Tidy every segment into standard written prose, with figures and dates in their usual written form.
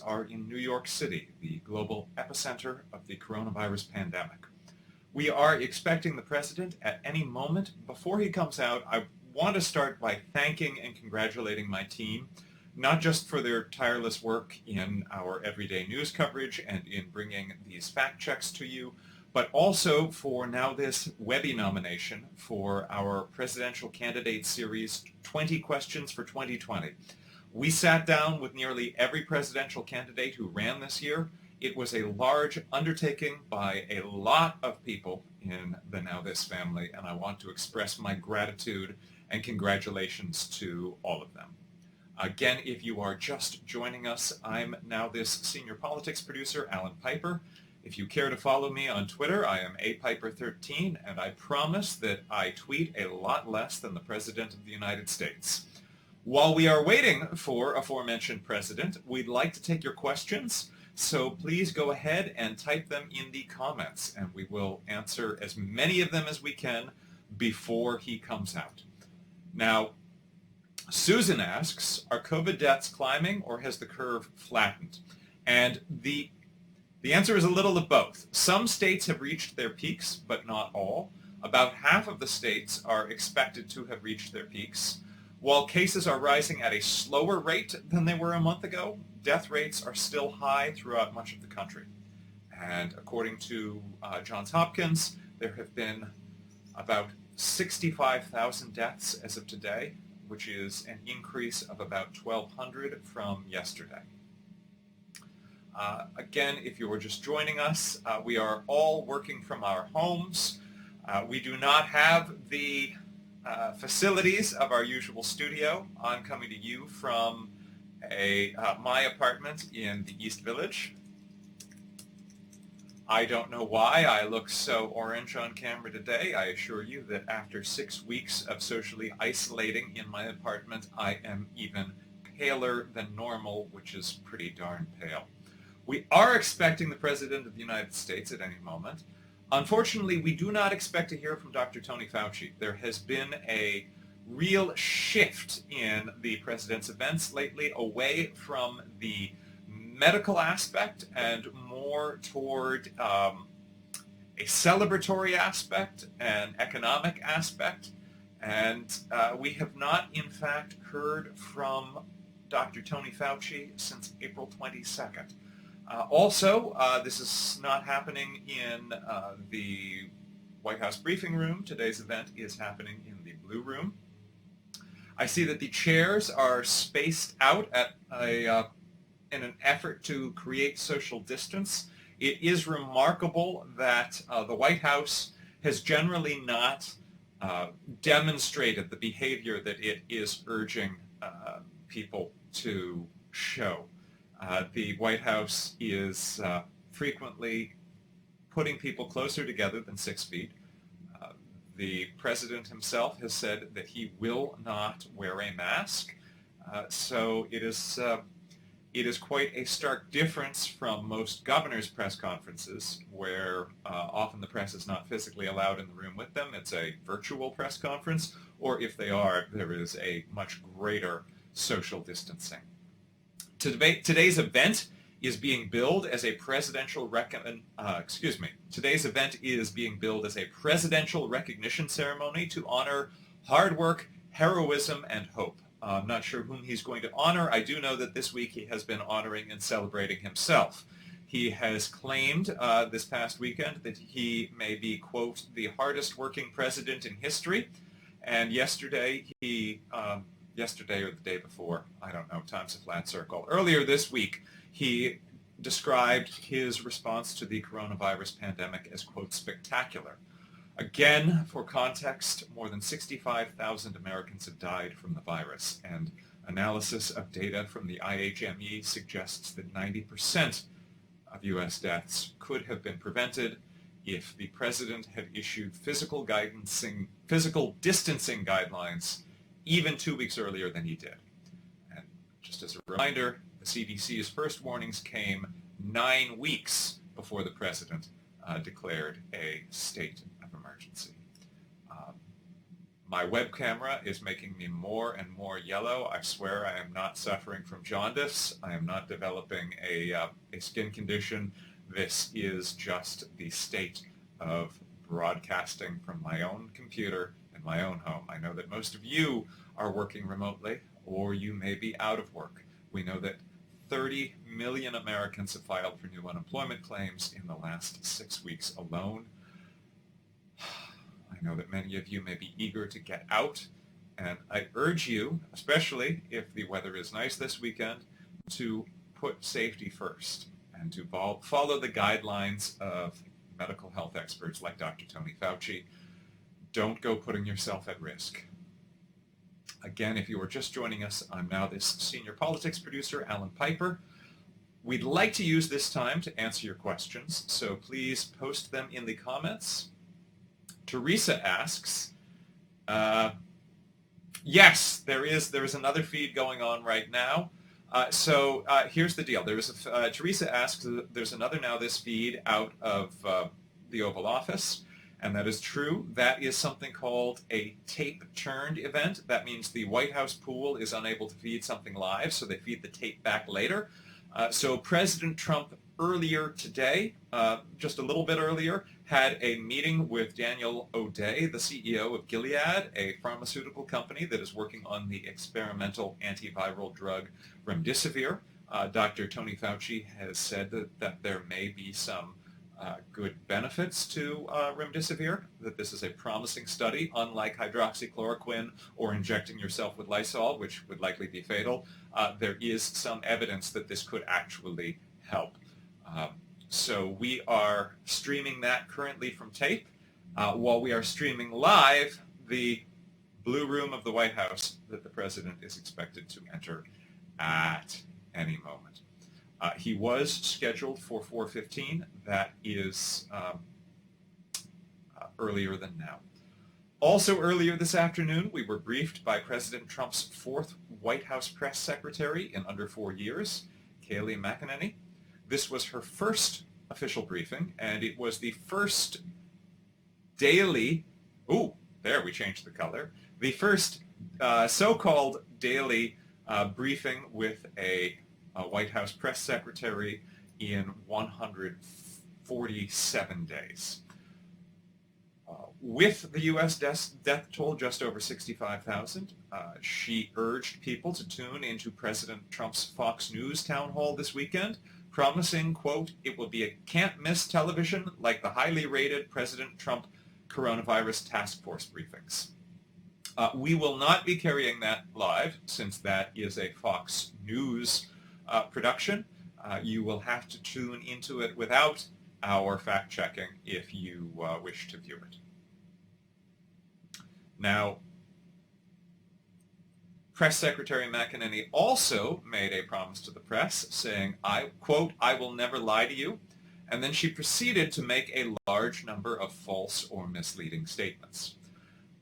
are in New York City, the global epicenter of the coronavirus pandemic. We are expecting the president at any moment. Before he comes out, I want to start by thanking and congratulating my team, not just for their tireless work in our everyday news coverage and in bringing these fact checks to you, but also for NowThis Webby nomination for our presidential candidate series, 20 Questions for 2020. We sat down with nearly every presidential candidate who ran this year. It was a large undertaking by a lot of people in the NowThis family, and I want to express my gratitude and congratulations to all of them. Again, if you are just joining us, I'm NowThis senior politics producer, Alan Piper. If you care to follow me on Twitter, I am apiper13, and I promise that I tweet a lot less than the President of the United States. While we are waiting for aforementioned president, we'd like to take your questions, so please go ahead and type them in the comments, and we will answer as many of them as we can before he comes out. Now, Susan asks, are COVID deaths climbing or has the curve flattened? And the answer is a little of both. Some states have reached their peaks, but not all. About half of the states are expected to have reached their peaks. While cases are rising at a slower rate than they were a month ago, death rates are still high throughout much of the country. And according to Johns Hopkins, there have been about 65,000 deaths as of today, which is an increase of about 1,200 from yesterday. Again, if you were just joining us, we are all working from our homes. We do not have the facilities of our usual studio. I'm coming to you from my apartment in the East Village. I don't know why I look so orange on camera today. I assure you that after 6 weeks of socially isolating in my apartment, I am even paler than normal, which is pretty darn pale. We are expecting the President of the United States at any moment. Unfortunately, we do not expect to hear from Dr. Tony Fauci. There has been a real shift in the President's events lately away from the medical aspect and more toward a celebratory aspect and economic aspect. And we have not, in fact, heard from Dr. Tony Fauci since April 22nd. Also, this is not happening in the White House briefing room. Today's event is happening in the Blue Room. I see that the chairs are spaced out at in an effort to create social distance. It is remarkable that the White House has generally not demonstrated the behavior that it is urging people to show. The White House is frequently putting people closer together than 6 feet. The president himself has said that he will not wear a mask. So it is quite a stark difference from most governors' press conferences, where often the press is not physically allowed in the room with them. It's a virtual press conference, or if they are, there is a much greater social distancing. Today's event is being billed as a presidential Today's event is being billed as a presidential recognition ceremony to honor hard work, heroism, and hope. I'm not sure whom he's going to honor. I do know that this week he has been honoring and celebrating himself. He has claimed this past weekend that he may be, quote, the hardest working president in history. And yesterday or the day before, I don't know, time's a flat circle. Earlier this week, he described his response to the coronavirus pandemic as, quote, spectacular. Again, for context, more than 65,000 Americans have died from the virus, and analysis of data from the IHME suggests that 90% of U.S. deaths could have been prevented if the president had issued physical distancing guidelines even 2 weeks earlier than he did. And just as a reminder, the CDC's first warnings came 9 weeks before the president declared a state of emergency. My web camera is making me more and more yellow. I swear I am not suffering from jaundice. I am not developing a skin condition. This is just the state of broadcasting from my own computer in my own home. I know that most of you are working remotely, or you may be out of work. We know that 30 million Americans have filed for new unemployment claims in the last 6 weeks alone. I know that many of you may be eager to get out, and I urge you, especially if the weather is nice this weekend, to put safety first and to follow the guidelines of medical health experts like Dr. Tony Fauci. Don't go putting yourself at risk. Again, if you are just joining us, I'm NowThis senior politics producer, Alan Piper. We'd like to use this time to answer your questions, so please post them in the comments. Teresa asks, yes, there is another feed going on right now. So here's the deal. Teresa asks, there's another NowThis feed out of the Oval Office, and that is true. That is something called a tape-turned event. That means the White House pool is unable to feed something live, so they feed the tape back later. So President Trump earlier today, just a little bit earlier, had a meeting with Daniel O'Day, the CEO of Gilead, a pharmaceutical company that is working on the experimental antiviral drug remdesivir. Dr. Tony Fauci has said that there may be some good benefits to remdesivir, that this is a promising study, unlike hydroxychloroquine or injecting yourself with Lysol, which would likely be fatal. There is some evidence that this could actually help. So we are streaming that currently from tape, while we are streaming live the Blue Room of the White House that the President is expected to enter at any moment. He was scheduled for 4:15. That is earlier than now. Also earlier this afternoon, we were briefed by President Trump's fourth White House press secretary in under 4 years, Kayleigh McEnany. This was her first official briefing, and it was the first daily, we changed the color, the first so-called daily briefing with a White House press secretary in 147 days. With the U.S. death toll just over 65,000, she urged people to tune into President Trump's Fox News town hall this weekend, promising, quote, "It will be a can't-miss television like the highly rated President Trump coronavirus task force briefings." We will not be carrying that live, since that is a Fox News production. You will have to tune into it without our fact-checking if you wish to view it. Now, Press Secretary McEnany also made a promise to the press, saying, quote, "I will never lie to you," and then she proceeded to make a large number of false or misleading statements.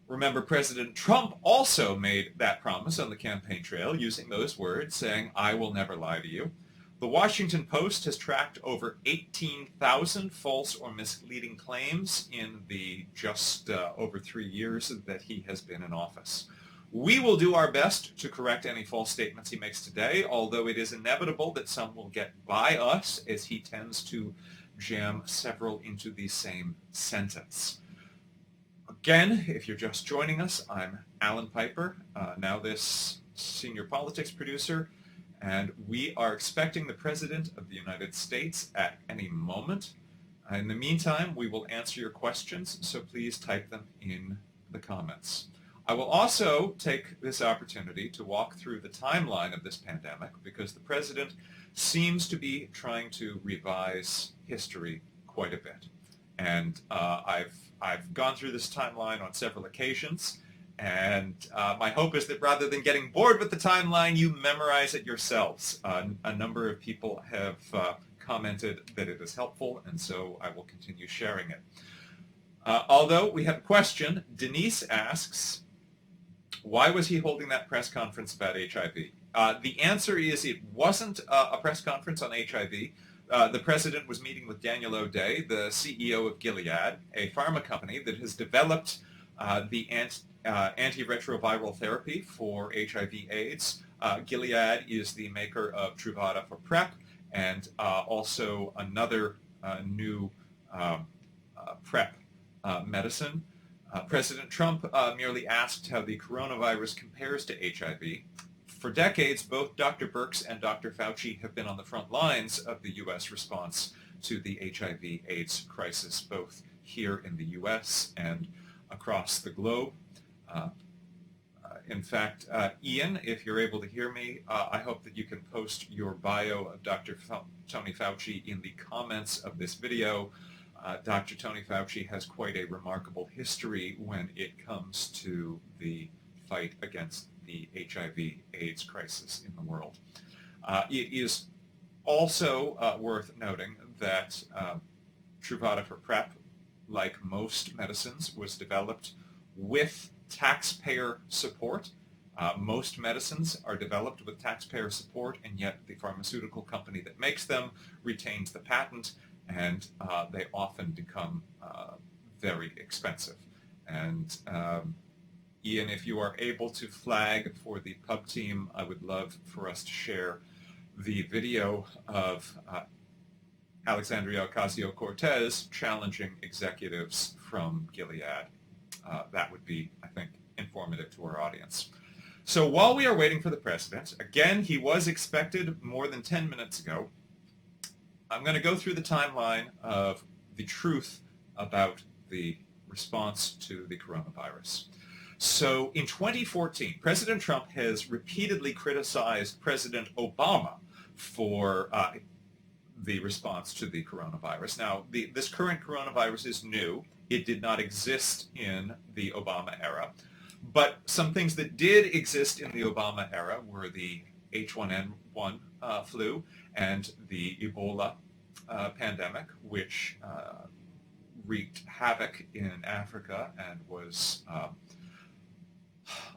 Remember, President Trump also made that promise on the campaign trail using those words, saying, "I will never lie to you." The Washington Post has tracked over 18,000 false or misleading claims in the just over 3 years that he has been in office. We will do our best to correct any false statements he makes today, although it is inevitable that some will get by us, as he tends to jam several into the same sentence. Again, if you're just joining us, I'm Alan Piper, NowThis senior politics producer, and we are expecting the President of the United States at any moment. In the meantime, we will answer your questions, so please type them in the comments. I will also take this opportunity to walk through the timeline of this pandemic, because the President seems to be trying to revise history quite a bit. And I've gone through this timeline on several occasions, and my hope is that rather than getting bored with the timeline, you memorize it yourselves. A number of people have commented that it is helpful, and so I will continue sharing it. Although we have a question, Denise asks, why was he holding that press conference about HIV? The answer is it wasn't a press conference on HIV. The President was meeting with Daniel O'Day, the CEO of Gilead, a pharma company that has developed the antiretroviral therapy for HIV/AIDS. Gilead is the maker of Truvada for PrEP, and also another new PrEP medicine. President Trump merely asked how the coronavirus compares to HIV. For decades, both Dr. Birx and Dr. Fauci have been on the front lines of the U.S. response to the HIV/AIDS crisis, both here in the U.S. and across the globe. In fact, Ian, if you're able to hear me, I hope that you can post your bio of Dr. Tony Fauci in the comments of this video. Dr. Tony Fauci has quite a remarkable history when it comes to the fight against the HIV/AIDS crisis in the world. It is also worth noting that Truvada for PrEP, like most medicines, was developed with taxpayer support. Most medicines are developed with taxpayer support, and yet the pharmaceutical company that makes them retains the patent, and they often become very expensive. And Ian, if you are able to flag for the pub team, I would love for us to share the video of Alexandria Ocasio-Cortez challenging executives from Gilead. That would be, I think, informative to our audience. So while we are waiting for the president, again, he was expected more than 10 minutes ago. I'm going to go through the timeline of the truth about the response to the coronavirus. So in 2014, President Trump has repeatedly criticized President Obama for the response to the coronavirus. Now, this current coronavirus is new. It did not exist in the Obama era. But some things that did exist in the Obama era were the H1N1 flu and the Ebola pandemic, which wreaked havoc in Africa and was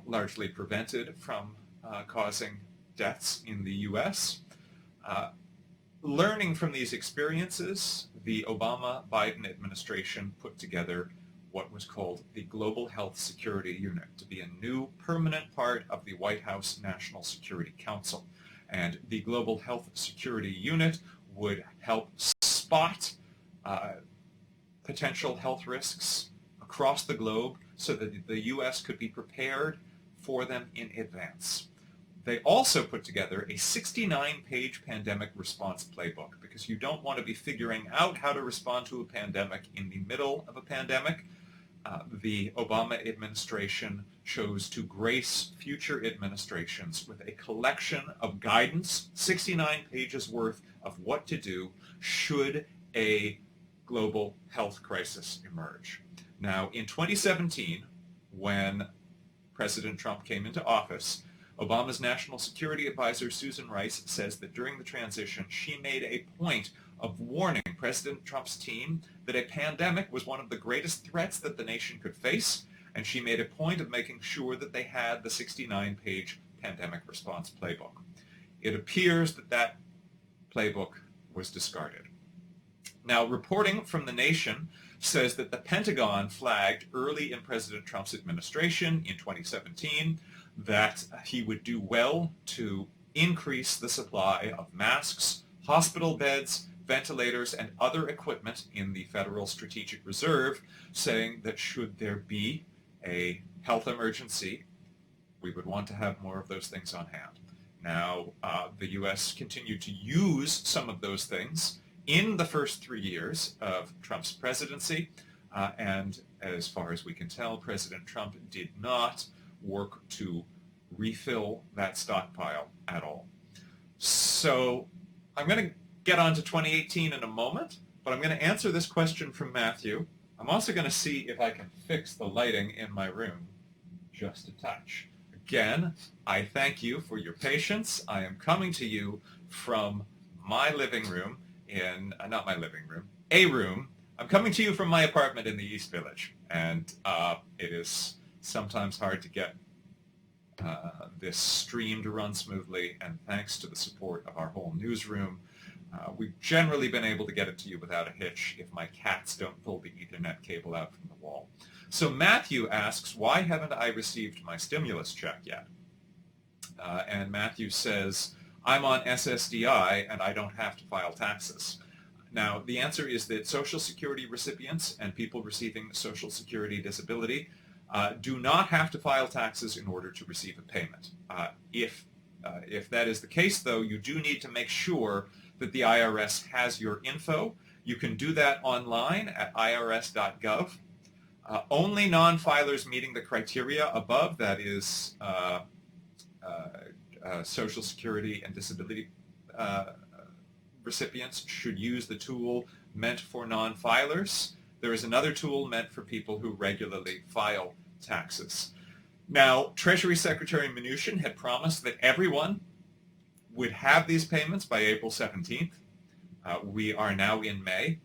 largely prevented from causing deaths in the U.S. Learning from these experiences, the Obama-Biden administration put together what was called the Global Health Security Unit to be a new permanent part of the White House National Security Council. And the Global Health Security Unit would help spot potential health risks across the globe so that the U.S. could be prepared for them in advance. They also put together a 69-page pandemic response playbook because you don't want to be figuring out how to respond to a pandemic in the middle of a pandemic. The Obama administration chose to grace future administrations with a collection of guidance, 69 pages worth of what to do should a global health crisis emerge. Now, in 2017, when President Trump came into office, Obama's National Security Advisor, Susan Rice, says that during the transition, she made a point of warning President Trump's team that a pandemic was one of the greatest threats that the nation could face, and she made a point of making sure that they had the 69-page pandemic response playbook. It appears that that playbook was discarded. Now, reporting from The Nation says that the Pentagon flagged early in President Trump's administration in 2017 that he would do well to increase the supply of masks, hospital beds, ventilators, and other equipment in the Federal Strategic Reserve, saying that should there be a health emergency, we would want to have more of those things on hand. Now, the U.S. continued to use some of those things in the first 3 years of Trump's presidency, and as far as we can tell, President Trump did not work to refill that stockpile at all. So I'm going to get on to 2018 in a moment, but I'm going to answer this question from Matthew. I'm also going to see if I can fix the lighting in my room just a touch. Again, I thank you for your patience. I am coming to you from my living room not my living room, a room. I'm coming to you from my apartment in the East Village, and it is sometimes hard to get this stream to run smoothly, and thanks to the support of our whole newsroom, We've generally been able to get it to you without a hitch if my cats don't pull the Ethernet cable out from the wall. So Matthew asks, why haven't I received my stimulus check yet? And Matthew says, I'm on SSDI and I don't have to file taxes. Now, the answer is that Social Security recipients and people receiving Social Security disability do not have to file taxes in order to receive a payment. If that is the case, though, you do need to make sure that the IRS has your info. You can do that online at irs.gov. Only non-filers meeting the criteria above, that is Social Security and disability recipients, should use the tool meant for non-filers. There is another tool meant for people who regularly file taxes. Now, Treasury Secretary Mnuchin had promised that everyone would have these payments by April 17th. We are now in May.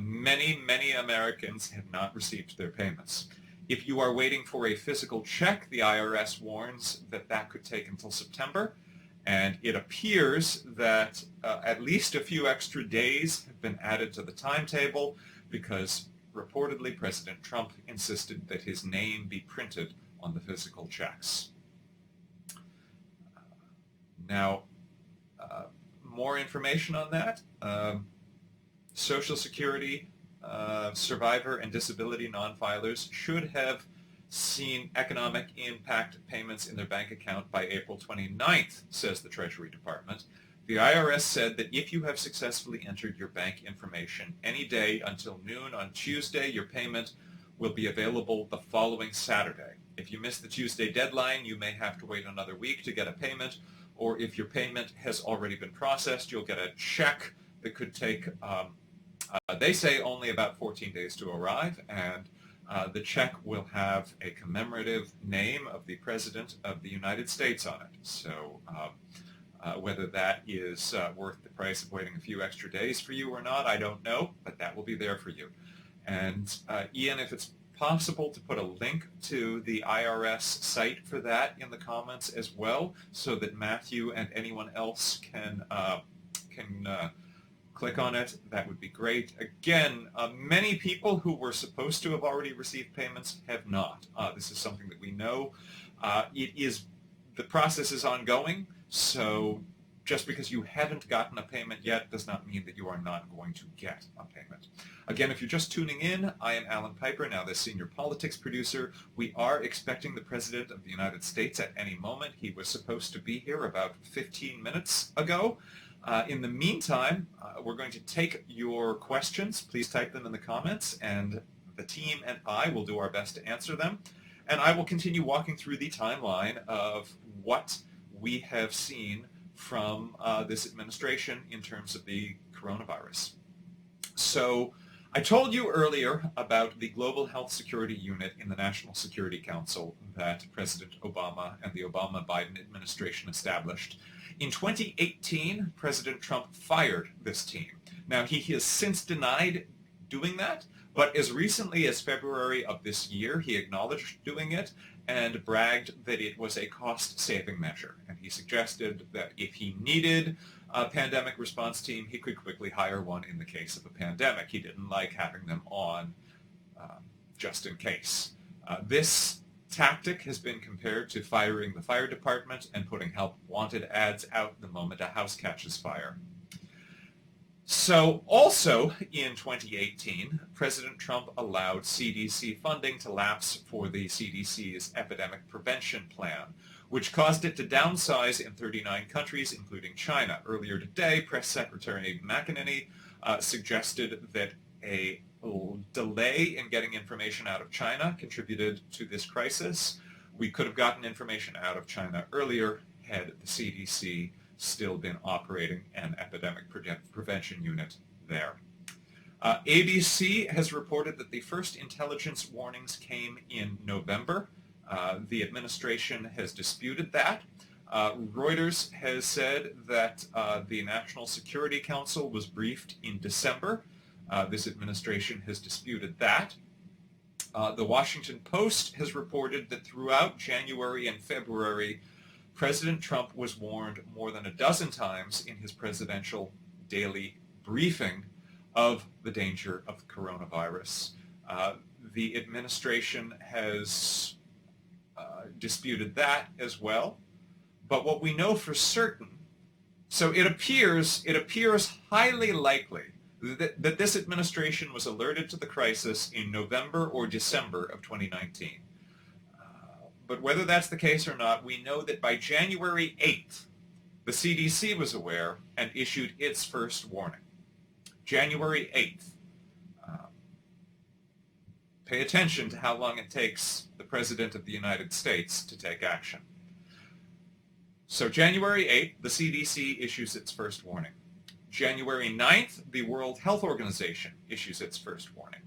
Many Americans have not received their payments. If you are waiting for a physical check, the IRS warns that that could take until September, and it appears that at least a few extra days have been added to the timetable because reportedly President Trump insisted that his name be printed on the physical checks. Now, more information on that. Social Security survivor and disability non-filers should have seen economic impact payments in their bank account by April 29th, says the Treasury Department. The IRS said that if you have successfully entered your bank information any day until noon on Tuesday, your payment will be available the following Saturday. If you miss the Tuesday deadline, you may have to wait another week to get a payment, or if your payment has already been processed, you'll get a check that could take, they say, only about 14 days to arrive, and the check will have a commemorative name of the President of the United States on it. So whether that is worth the price of waiting a few extra days for you or not, I don't know, but that will be there for you. And Ian, if it's possible to put a link to the IRS site for that in the comments as well, so that Matthew and anyone else can click on it, that would be great. Again, many people who were supposed to have already received payments have not. This is something that we know. The process is ongoing, so just because you haven't gotten a payment yet does not mean that you are not going to get a payment. Again, if you're just tuning in, I am Alan Piper, now the senior politics producer. We are expecting the President of the United States at any moment. He was supposed to be here about 15 minutes ago. In the meantime, we're going to take your questions. Please type them in the comments, and the team and I will do our best to answer them. And I will continue walking through the timeline of what we have seen from this administration in terms of the coronavirus. So I told you earlier about the Global Health Security Unit in the National Security Council that President Obama and the Obama-Biden administration established. In 2018, President Trump fired this team. Now, he has since denied doing that, but as recently as February of this year, he acknowledged doing it and bragged that it was a cost-saving measure. And he suggested that if he needed a pandemic response team, he could quickly hire one in the case of a pandemic. He didn't like having them on just in case. This tactic has been compared to firing the fire department and putting help wanted ads out the moment a house catches fire. So also in 2018, President Trump allowed CDC funding to lapse for the CDC's epidemic prevention plan, which caused it to downsize in 39 countries, including China. Earlier today, Press Secretary McEnany suggested that a delay in getting information out of China contributed to this crisis. We could have gotten information out of China earlier had the CDC still been operating an epidemic prevention unit there. ABC has reported that the first intelligence warnings came in November. The administration has disputed that. Reuters has said that the National Security Council was briefed in December. This administration has disputed that. The Washington Post has reported that throughout January and February, President Trump was warned more than a dozen times in his presidential daily briefing of the danger of coronavirus. The administration has disputed that as well. But what we know for certain, so it appears highly likely that this administration was alerted to the crisis in November or December of 2019. But whether that's the case or not, we know that by January 8th, the CDC was aware and issued its first warning. January 8th. Pay attention to how long it takes the President of the United States to take action. So January 8th, the CDC issues its first warning. January 9th, the World Health Organization issues its first warning.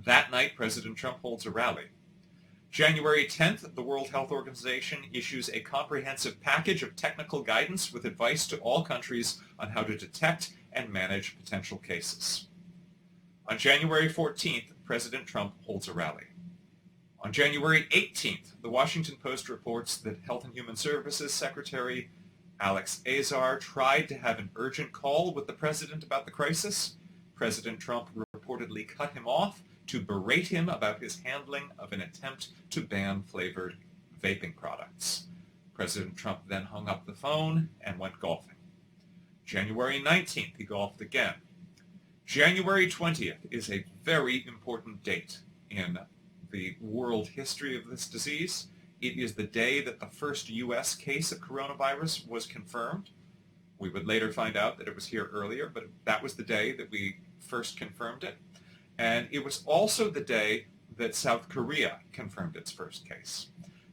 That night, President Trump holds a rally. January 10th, the World Health Organization issues a comprehensive package of technical guidance with advice to all countries on how to detect and manage potential cases. On January 14th, President Trump holds a rally. On January 18th, the Washington Post reports that Health and Human Services Secretary Alex Azar tried to have an urgent call with the president about the crisis. President Trump reportedly cut him off to berate him about his handling of an attempt to ban flavored vaping products. President Trump then hung up the phone and went golfing. January 19th, he golfed again. January 20th is a very important date in the world history of this disease. It is the day that the first U.S. case of coronavirus was confirmed. We would later find out that it was here earlier, but that was the day that we first confirmed it. And it was also the day that South Korea confirmed its first case.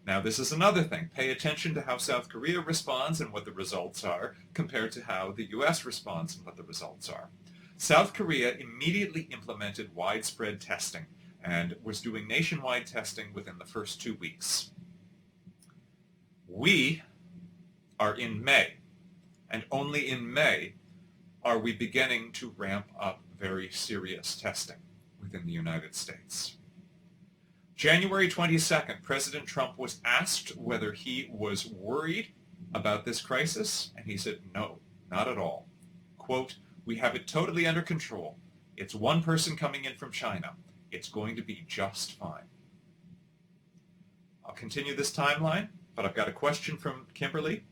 Now, this is another thing. Pay attention to how South Korea responds and what the results are compared to how the U.S. responds and what the results are. South Korea immediately implemented widespread testing and was doing nationwide testing within the first 2 weeks. We are in May, and only in May are we beginning to ramp up very serious testing within the United States. January 22nd, President Trump was asked whether he was worried about this crisis, and he said, no, not at all. Quote, we have it totally under control. It's one person coming in from China. It's going to be just fine. I'll continue this timeline, but I've got a question from Kimberly.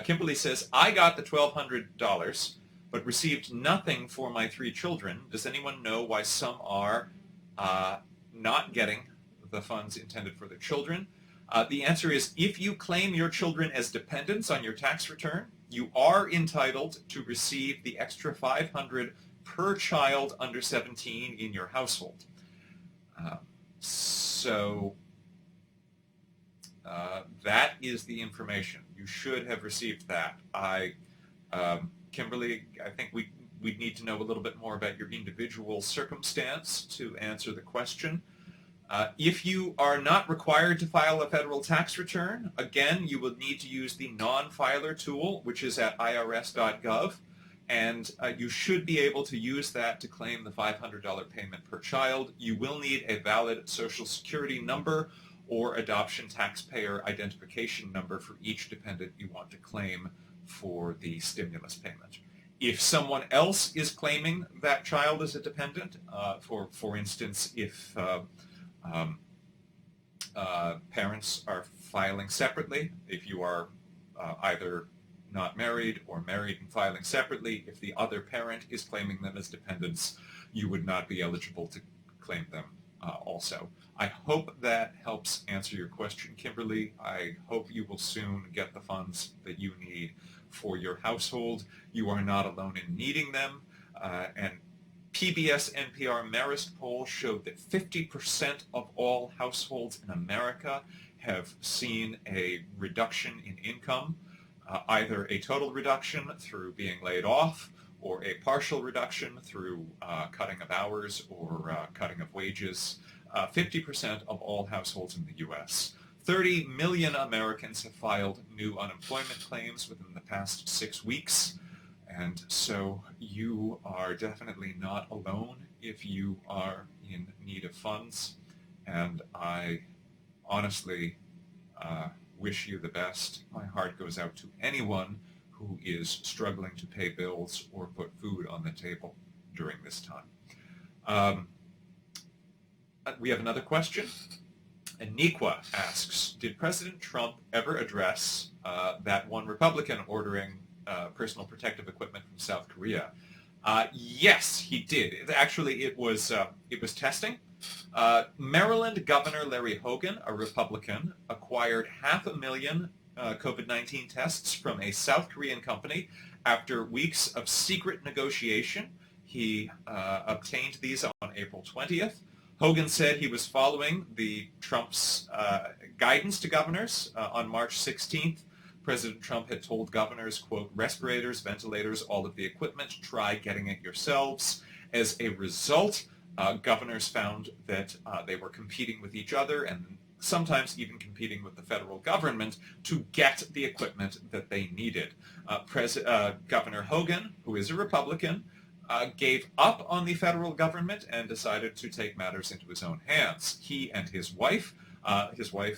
Kimberly says, I got the $1,200, but received nothing for my 3 children. Does anyone know why some are not getting the funds intended for their children? The answer is, if you claim your children as dependents on your tax return, you are entitled to receive the extra $500 per child under 17 in your household. So that is the information. You should have received that. Kimberly, I think we'd need to know a little bit more about your individual circumstance to answer the question. If you are not required to file a federal tax return, again, you will need to use the non-filer tool, which is at irs.gov, and you should be able to use that to claim the $500 payment per child. You will need a valid Social Security number or adoption taxpayer identification number for each dependent you want to claim for the stimulus payment. If someone else is claiming that child as a dependent, for instance, if parents are filing separately, if you are either not married or married and filing separately, if the other parent is claiming them as dependents, you would not be eligible to claim them also. I hope that helps answer your question, Kimberly. I hope you will soon get the funds that you need for your household. You are not alone in needing them, and PBS NPR Marist poll showed that 50% of all households in America have seen a reduction in income, either a total reduction through being laid off or a partial reduction through cutting of hours or cutting of wages. 50% of all households in the U.S. 30 million Americans have filed new unemployment claims within the past 6 weeks. And so you are definitely not alone if you are in need of funds. And I honestly wish you the best. My heart goes out to anyone who is struggling to pay bills or put food on the table during this time. We have another question. Aniqua asks, did President Trump ever address that one Republican ordering personal protective equipment from South Korea? Yes, he did. Actually, it was testing. Maryland Governor Larry Hogan, a Republican, acquired 500,000 COVID-19 tests from a South Korean company. After weeks of secret negotiation, he obtained these on April 20th. Hogan said he was following Trump's guidance to governors. On March 16th, President Trump had told governors, quote, respirators, ventilators, all of the equipment, try getting it yourselves. As a result, governors found that they were competing with each other and sometimes even competing with the federal government to get the equipment that they needed. Governor Hogan, who is a Republican, gave up on the federal government and decided to take matters into his own hands. He and his wife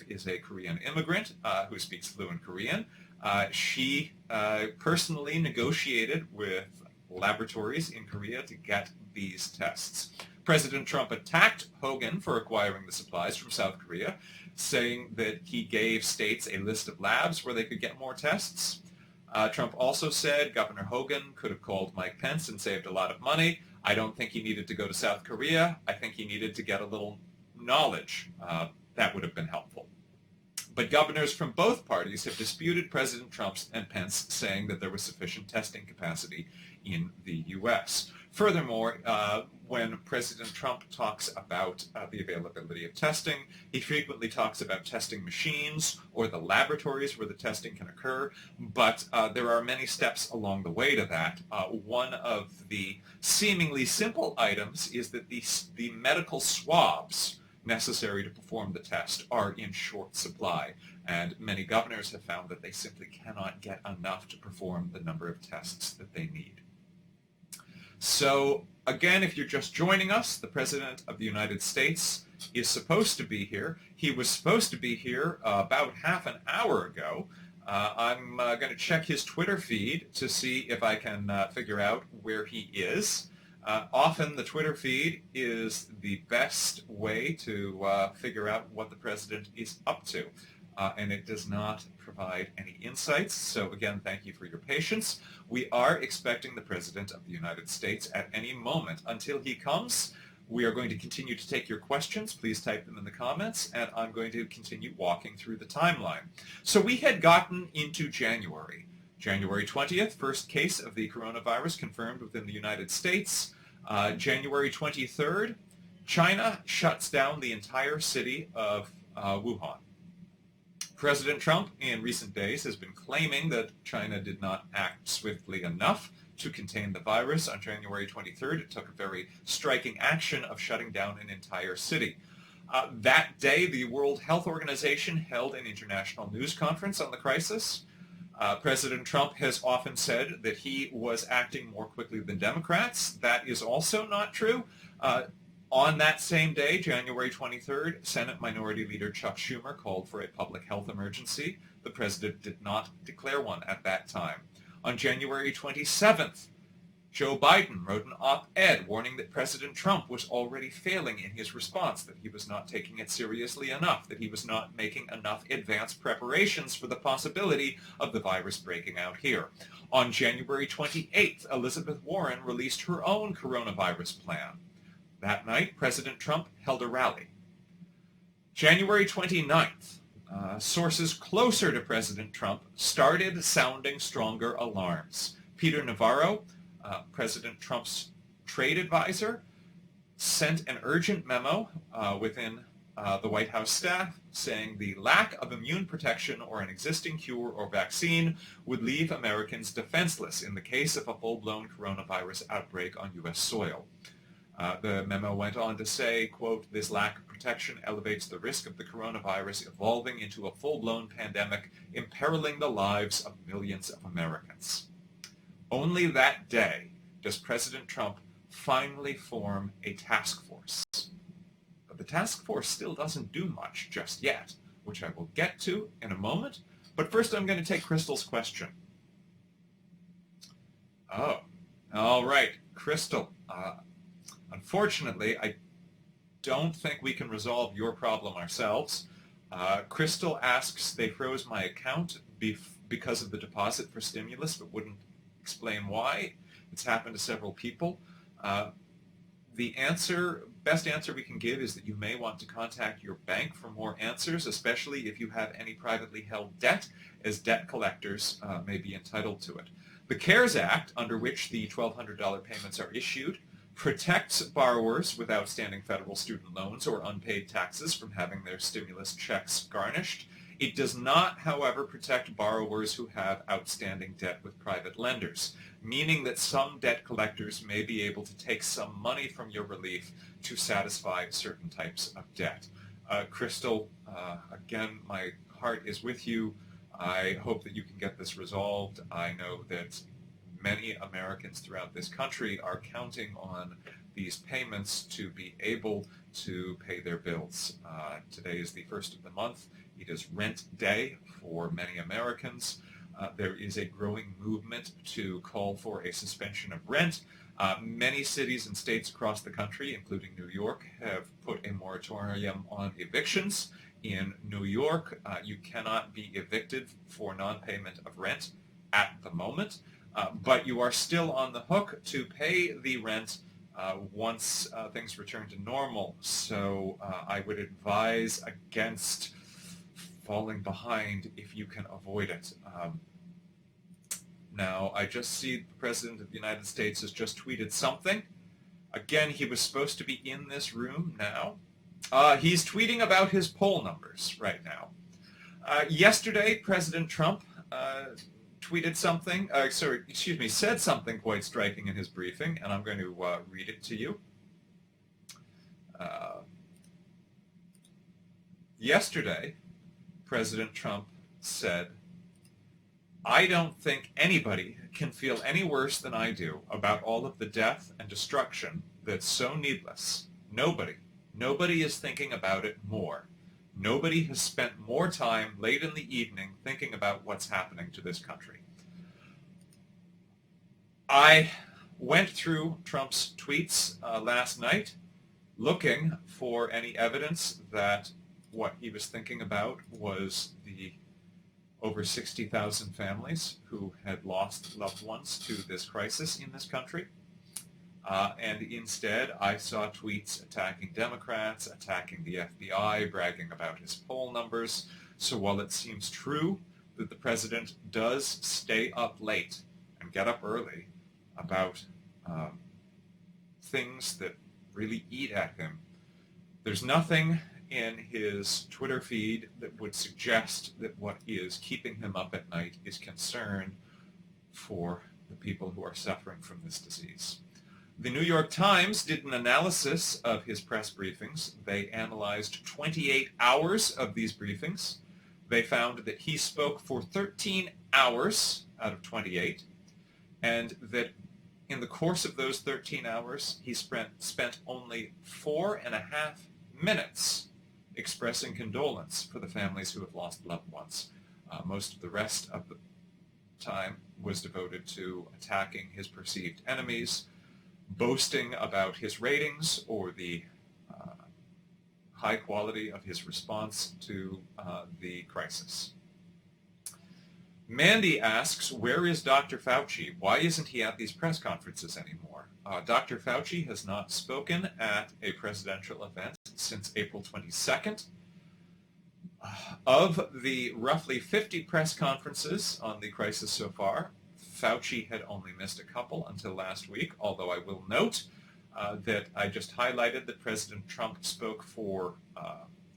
is a Korean immigrant who speaks fluent Korean. She personally negotiated with laboratories in Korea to get these tests. President Trump attacked Hogan for acquiring the supplies from South Korea, saying that he gave states a list of labs where they could get more tests. Trump also said Governor Hogan could have called Mike Pence and saved a lot of money. I don't think he needed to go to South Korea. I think he needed to get a little knowledge. That would have been helpful. But governors from both parties have disputed President Trump's and Pence, saying that there was sufficient testing capacity in the U.S. Furthermore, when President Trump talks about the availability of testing, he frequently talks about testing machines or the laboratories where the testing can occur, but there are many steps along the way to that. One of the seemingly simple items is that the medical swabs necessary to perform the test are in short supply, and many governors have found that they simply cannot get enough to perform the number of tests that they need. So, again, if you're just joining us, the President of the United States is supposed to be here. He was supposed to be here about half an hour ago. I'm going to check his Twitter feed to see if I can figure out where he is. Often the Twitter feed is the best way to figure out what the President is up to, and it does not provide any insights. So again, thank you for your patience. We are expecting the President of the United States at any moment. Until he comes, we are going to continue to take your questions. Please type them in the comments, and I'm going to continue walking through the timeline. So we had gotten into January. January 20th, first case of the coronavirus confirmed within the United States. January 23rd, China shuts down the entire city of Wuhan. President Trump in recent days has been claiming that China did not act swiftly enough to contain the virus. On January 23rd, it took a very striking action of shutting down an entire city. That day, the World Health Organization held an international news conference on the crisis. President Trump has often said that he was acting more quickly than Democrats. That is also not true. On that same day, January 23rd, Senate Minority Leader Chuck Schumer called for a public health emergency. The president did not declare one at that time. On January 27th, Joe Biden wrote an op-ed warning that President Trump was already failing in his response, that he was not taking it seriously enough, that he was not making enough advanced preparations for the possibility of the virus breaking out here. On January 28th, Elizabeth Warren released her own coronavirus plan. That night, President Trump held a rally. January 29th, sources closer to President Trump started sounding stronger alarms. Peter Navarro, President Trump's trade advisor, sent an urgent memo within the White House staff saying the lack of immune protection or an existing cure or vaccine would leave Americans defenseless in the case of a full-blown coronavirus outbreak on U.S. soil. The memo went on to say, quote, this lack of protection elevates the risk of the coronavirus evolving into a full-blown pandemic, imperiling the lives of millions of Americans. Only that day does President Trump finally form a task force. But the task force still doesn't do much just yet, which I will get to in a moment. But first I'm going to take Crystal's question. Oh, all right. Crystal, unfortunately, I don't think we can resolve your problem ourselves. Crystal asks, they froze my account because of the deposit for stimulus, but wouldn't explain why. It's happened to several people. Uh, the best answer we can give is that you may want to contact your bank for more answers, especially if you have any privately held debt, as debt collectors may be entitled to it. The CARES Act, under which the $1,200 payments are issued, protects borrowers with outstanding federal student loans or unpaid taxes from having their stimulus checks garnished. It does not, however, protect borrowers who have outstanding debt with private lenders, meaning that some debt collectors may be able to take some money from your relief to satisfy certain types of debt. Crystal, again, my heart is with you. I hope that you can get this resolved. I know that many Americans throughout this country are counting on these payments to be able to pay their bills. Today is the first of the month. It is rent day for many Americans. There is a growing movement to call for a suspension of rent. Many cities and states across the country, including New York, have put a moratorium on evictions. In New York, you cannot be evicted for non-payment of rent at the moment. But you are still on the hook to pay the rent once things return to normal. So I would advise against falling behind if you can avoid it. Now, I just see the President of the United States has just tweeted something. Again, he was supposed to be in this room now. He's tweeting about his poll numbers right now. Yesterday, President Trump said something quite striking in his briefing, and I'm going to read it to you. Yesterday, President Trump said, "I don't think anybody can feel any worse than I do about all of the death and destruction that's so needless. Nobody is thinking about it more. Nobody has spent more time late in the evening thinking about what's happening to this country." I went through Trump's tweets last night looking for any evidence that what he was thinking about was the over 60,000 families who had lost loved ones to this crisis in this country. And instead, I saw tweets attacking Democrats, attacking the FBI, bragging about his poll numbers. So while it seems true that the president does stay up late and get up early about things that really eat at him, there's nothing in his Twitter feed that would suggest that what is keeping him up at night is concern for the people who are suffering from this disease. The New York Times did an analysis of his press briefings. They analyzed 28 hours of these briefings. They found that he spoke for 13 hours out of 28, and that in the course of those 13 hours, he spent only 4.5 minutes expressing condolence for the families who have lost loved ones. Most of the rest of the time was devoted to attacking his perceived enemies, boasting about his ratings or the high quality of his response to the crisis. Mandy asks, where is Dr. Fauci? Why isn't he at these press conferences anymore? Dr. Fauci has not spoken at a presidential event since April 22nd. Of the roughly 50 press conferences on the crisis so far, Fauci had only missed a couple until last week, although I will note that I just highlighted that President Trump spoke for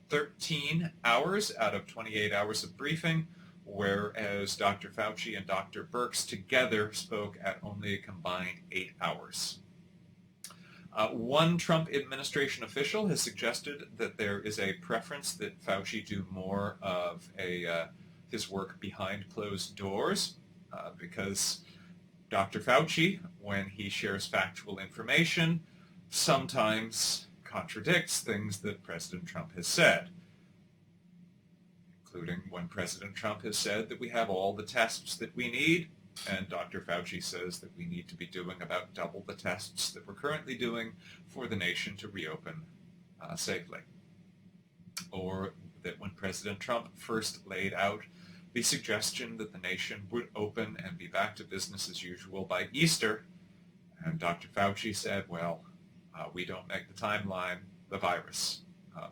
13 hours out of 28 hours of briefing, whereas Dr. Fauci and Dr. Birx together spoke at only a combined 8 hours. One Trump administration official has suggested that there is a preference that Fauci do more of his work behind closed doors, because Dr. Fauci, when he shares factual information, sometimes contradicts things that President Trump has said, including when President Trump has said that we have all the tests that we need. And Dr. Fauci says that we need to be doing about double the tests that we're currently doing for the nation to reopen safely. Or that when President Trump first laid out the suggestion that the nation would open and be back to business as usual by Easter, and Dr. Fauci said, well, we don't make the timeline, the virus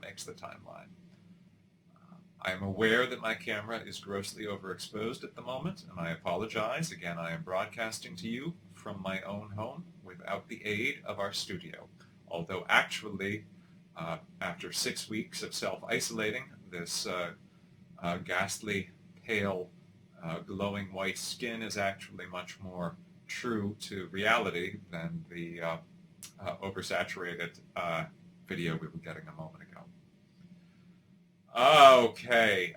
makes the timeline. I am aware that my camera is grossly overexposed at the moment, and I apologize. Again, I am broadcasting to you from my own home without the aid of our studio. Although actually, after 6 weeks of self-isolating, this ghastly, pale, glowing white skin is actually much more true to reality than the oversaturated video we were getting a moment ago. Okay.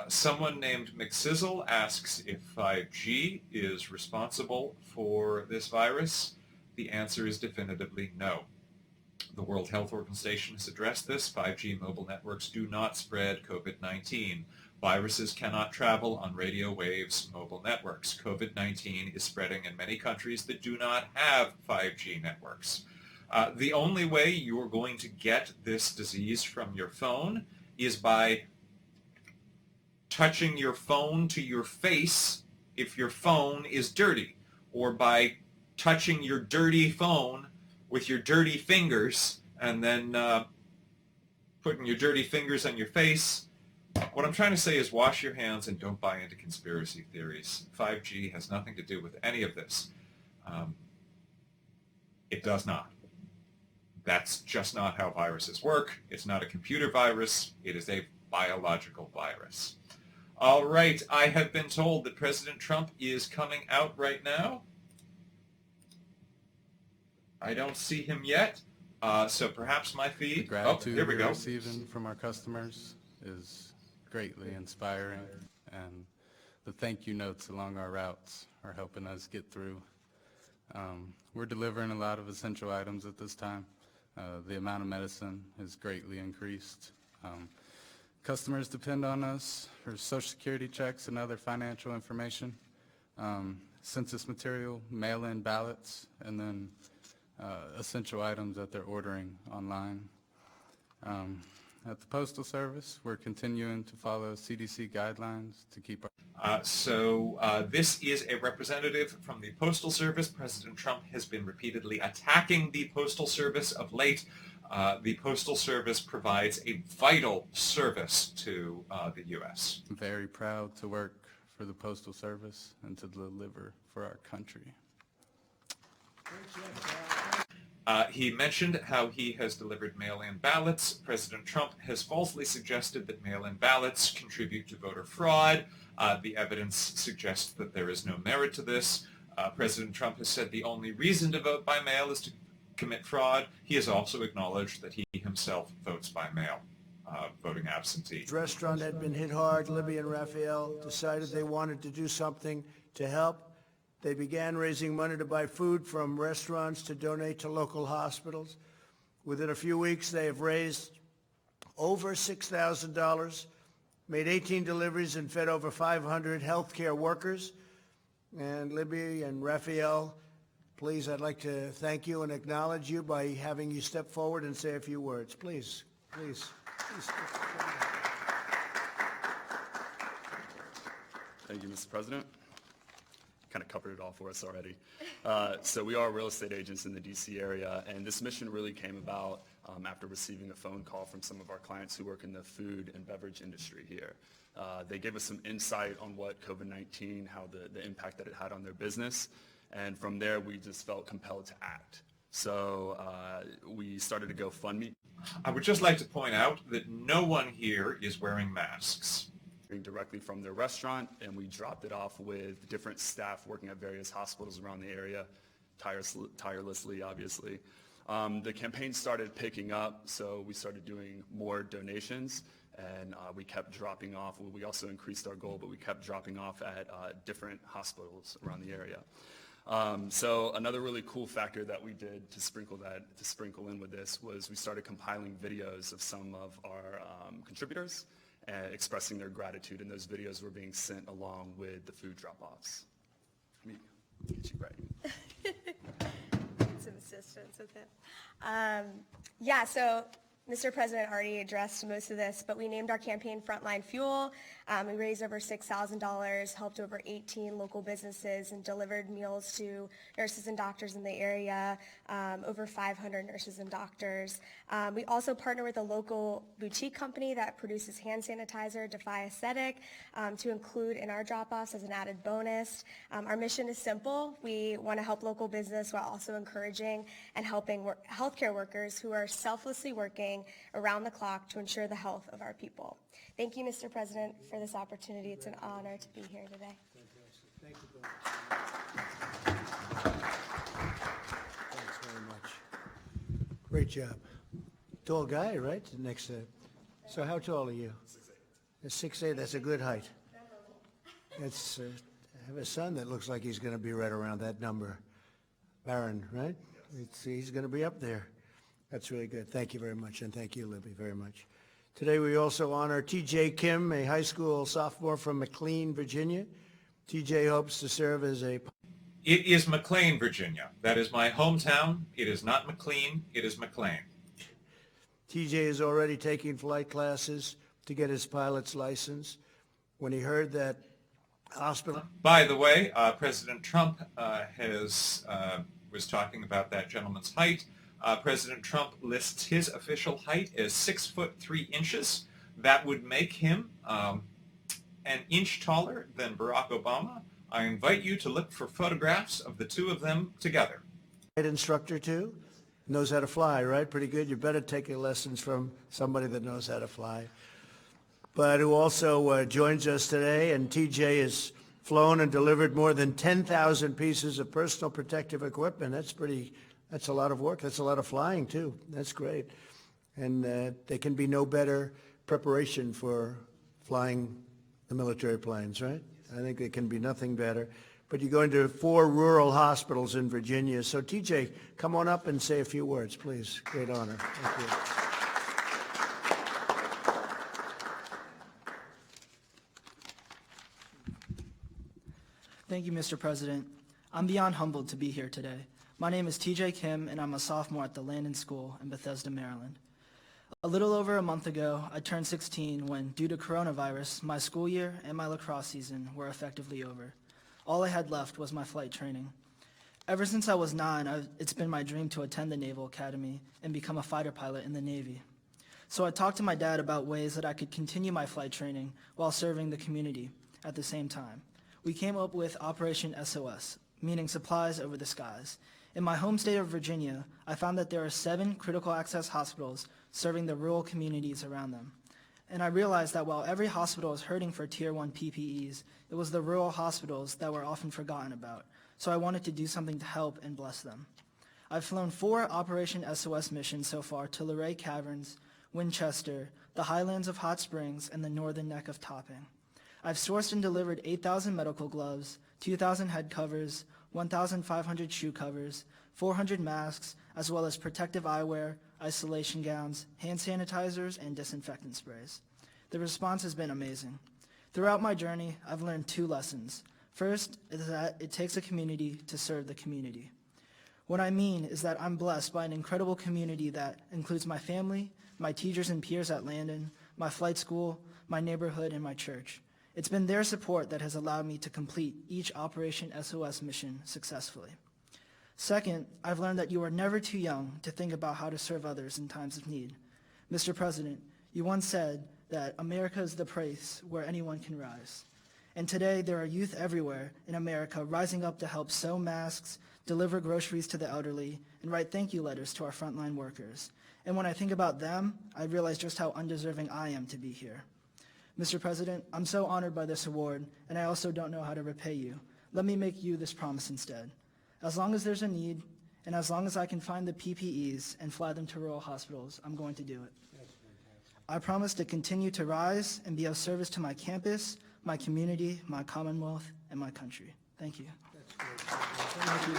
Someone named McSizzle asks if 5G is responsible for this virus. The answer is definitively no. The World Health Organization has addressed this. 5G mobile networks do not spread COVID-19. Viruses cannot travel on radio waves mobile networks. COVID-19 is spreading in many countries that do not have 5G networks. The only way you're going to get this disease from your phone is by touching your phone to your face if your phone is dirty, or by touching your dirty phone with your dirty fingers and then putting your dirty fingers on your face. What I'm trying to say is wash your hands and don't buy into conspiracy theories. 5G has nothing to do with any of this. It does not. That's just not how viruses work. It's not a computer virus. It is a biological virus. All right, I have been told that President Trump is coming out right now. I don't see him yet, so perhaps my feed. The gratitude here we go. we're receiving from our customers is greatly inspiring, and the thank you notes along our routes are helping us get through. We're delivering a lot of essential items at this time. The amount of medicine has greatly increased. Customers depend on us for Social Security checks and other financial information, census material, mail-in ballots, and then essential items that they're ordering online. At the Postal Service, we're continuing to follow CDC guidelines to keep our... So this is a representative from the Postal Service. President Trump has been repeatedly attacking the Postal Service of late. The Postal Service provides a vital service to the U.S. I'm very proud to work for the Postal Service and to deliver for our country. He mentioned how he has delivered mail-in ballots. President Trump has falsely suggested that mail-in ballots contribute to voter fraud. The evidence suggests that there is no merit to this. President Trump has said the only reason to vote by mail is to commit fraud. He has also acknowledged that he himself votes by mail, voting absentee. The restaurant had been hit hard. Libby and Raphael decided they wanted to do something to help. They began raising money to buy food from restaurants to donate to local hospitals. Within a few weeks, they have raised over $6,000, made 18 deliveries, and fed over 500 healthcare workers. And Libby and Raphael, please, I'd like to thank you and acknowledge you by having you step forward and say a few words. Please, please, please step forward. Thank you, Mr. President. Kind of covered it all for us already. So we are real estate agents in the DC area, and this mission really came about after receiving a phone call from some of our clients who work in the food and beverage industry here. They gave us some insight on what COVID-19, how the impact that it had on their business, and from there we just felt compelled to act. So we started a GoFundMe. I would just like to point out that no one here is wearing masks. Directly from their restaurant, and we dropped it off with different staff working at various hospitals around the area, tirelessly, obviously. The campaign started picking up, so we started doing more donations, and we kept dropping off. We also increased our goal, but we kept dropping off at different hospitals around the area. So another really cool factor that we did to sprinkle in with this was we started compiling videos of some of our contributors expressing their gratitude, and those videos were being sent along with the food drop-offs. Let me get you right. Some assistance with it. Yeah, so Mr. President already addressed most of this, but we named our campaign Frontline Fuel. We raised over $6,000, helped over 18 local businesses, and delivered meals to nurses and doctors in the area, over 500 nurses and doctors. We also partner with a local boutique company that produces hand sanitizer, Defy Aesthetic, to include in our drop-offs as an added bonus. Our mission is simple. We want to help local business while also encouraging and helping healthcare workers who are selflessly working around the clock to ensure the health of our people. Thank you, Mr. President, for this opportunity. It's an honor to be here today. Thank you very much. Thanks very much. Great job. Tall guy, right? Next to. So how tall are you? 6'8". 6'8", that's a good height. That's, I have a son that looks like he's going to be right around that number. Barron, right? He's going to be up there. That's really good. Thank you very much, and thank you, Libby, very much. Today we also honor T.J. Kim, a high school sophomore from McLean, Virginia. T.J. hopes to serve as a... It is McLean, Virginia. That is my hometown. It is not McLean. It is McLean. T.J. is already taking flight classes to get his pilot's license. When he heard that hospital... By the way, President Trump was talking about that gentleman's height. President Trump lists his official height as 6'3". That would make him an inch taller than Barack Obama. I invite you to look for photographs of the two of them together. Instructor too, knows how to fly, right? Pretty good. You better take your lessons from somebody that knows how to fly. But who also joins us today, and TJ has flown and delivered more than 10,000 pieces of personal protective equipment. That's a lot of work. That's a lot of flying, too. That's great. And there can be no better preparation for flying the military planes, right? I think there can be nothing better. But you're going to 4 rural hospitals in Virginia. So, TJ, come on up and say a few words, please. Great honor. Thank you. Thank you, Mr. President. I'm beyond humbled to be here today. My name is TJ Kim, and I'm a sophomore at the Landon School in Bethesda, Maryland. A little over a month ago, I turned 16 when, due to coronavirus, my school year and my lacrosse season were effectively over. All I had left was my flight training. Ever since I was 9, it's been my dream to attend the Naval Academy and become a fighter pilot in the Navy. So I talked to my dad about ways that I could continue my flight training while serving the community at the same time. We came up with Operation SOS, meaning Supplies Over the Skies. In my home state of Virginia, I found that there are 7 critical access hospitals serving the rural communities around them. And I realized that while every hospital is hurting for Tier 1 PPEs, it was the rural hospitals that were often forgotten about. So I wanted to do something to help and bless them. I've flown 4 Operation SOS missions so far to Luray Caverns, Winchester, the Highlands of Hot Springs, and the northern neck of Topping. I've sourced and delivered 8,000 medical gloves, 2,000 head covers, 1,500 shoe covers, 400 masks, as well as protective eyewear, isolation gowns, hand sanitizers, and disinfectant sprays. The response has been amazing. Throughout my journey, I've learned 2 lessons. First is that it takes a community to serve the community. What I mean is that I'm blessed by an incredible community that includes my family, my teachers and peers at Landon, my flight school, my neighborhood, and my church. It's been their support that has allowed me to complete each Operation SOS mission successfully. Second, I've learned that you are never too young to think about how to serve others in times of need. Mr. President, you once said that America is the place where anyone can rise. And today, there are youth everywhere in America rising up to help sew masks, deliver groceries to the elderly, and write thank you letters to our frontline workers. And when I think about them, I realize just how undeserving I am to be here. Mr. President, I'm so honored by this award, and I also don't know how to repay you. Let me make you this promise instead. As long as there's a need, and as long as I can find the PPEs and fly them to rural hospitals, I'm going to do it. I promise to continue to rise and be of service to my campus, my community, my commonwealth, and my country. Thank you. That's great. Thank you.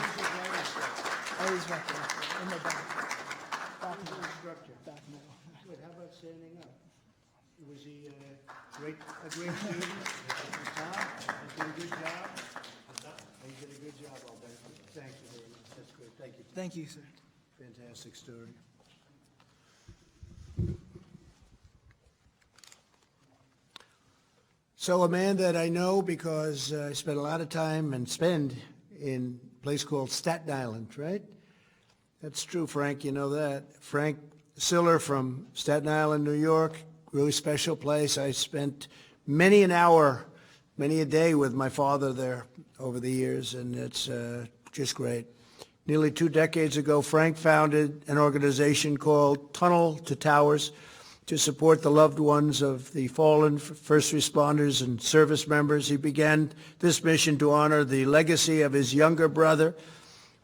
Always right there, in the back. Back middle. Instructor. Back middle. Good. How about standing up? Was he a great student? Tom, you did a good job? You did a good job, Albert. Thank you very much. That's great. Thank you. Thank you, sir. Fantastic story. So a man that I know because I spent a lot of time and spend in a place called Staten Island, right? That's true, Frank, you know that. Frank Siller from Staten Island, New York, really special place. I spent many an hour, many a day with my father there over the years, and it's just great. Nearly 2 decades ago, Frank founded an organization called Tunnel to Towers to support the loved ones of the fallen first responders and service members. He began this mission to honor the legacy of his younger brother,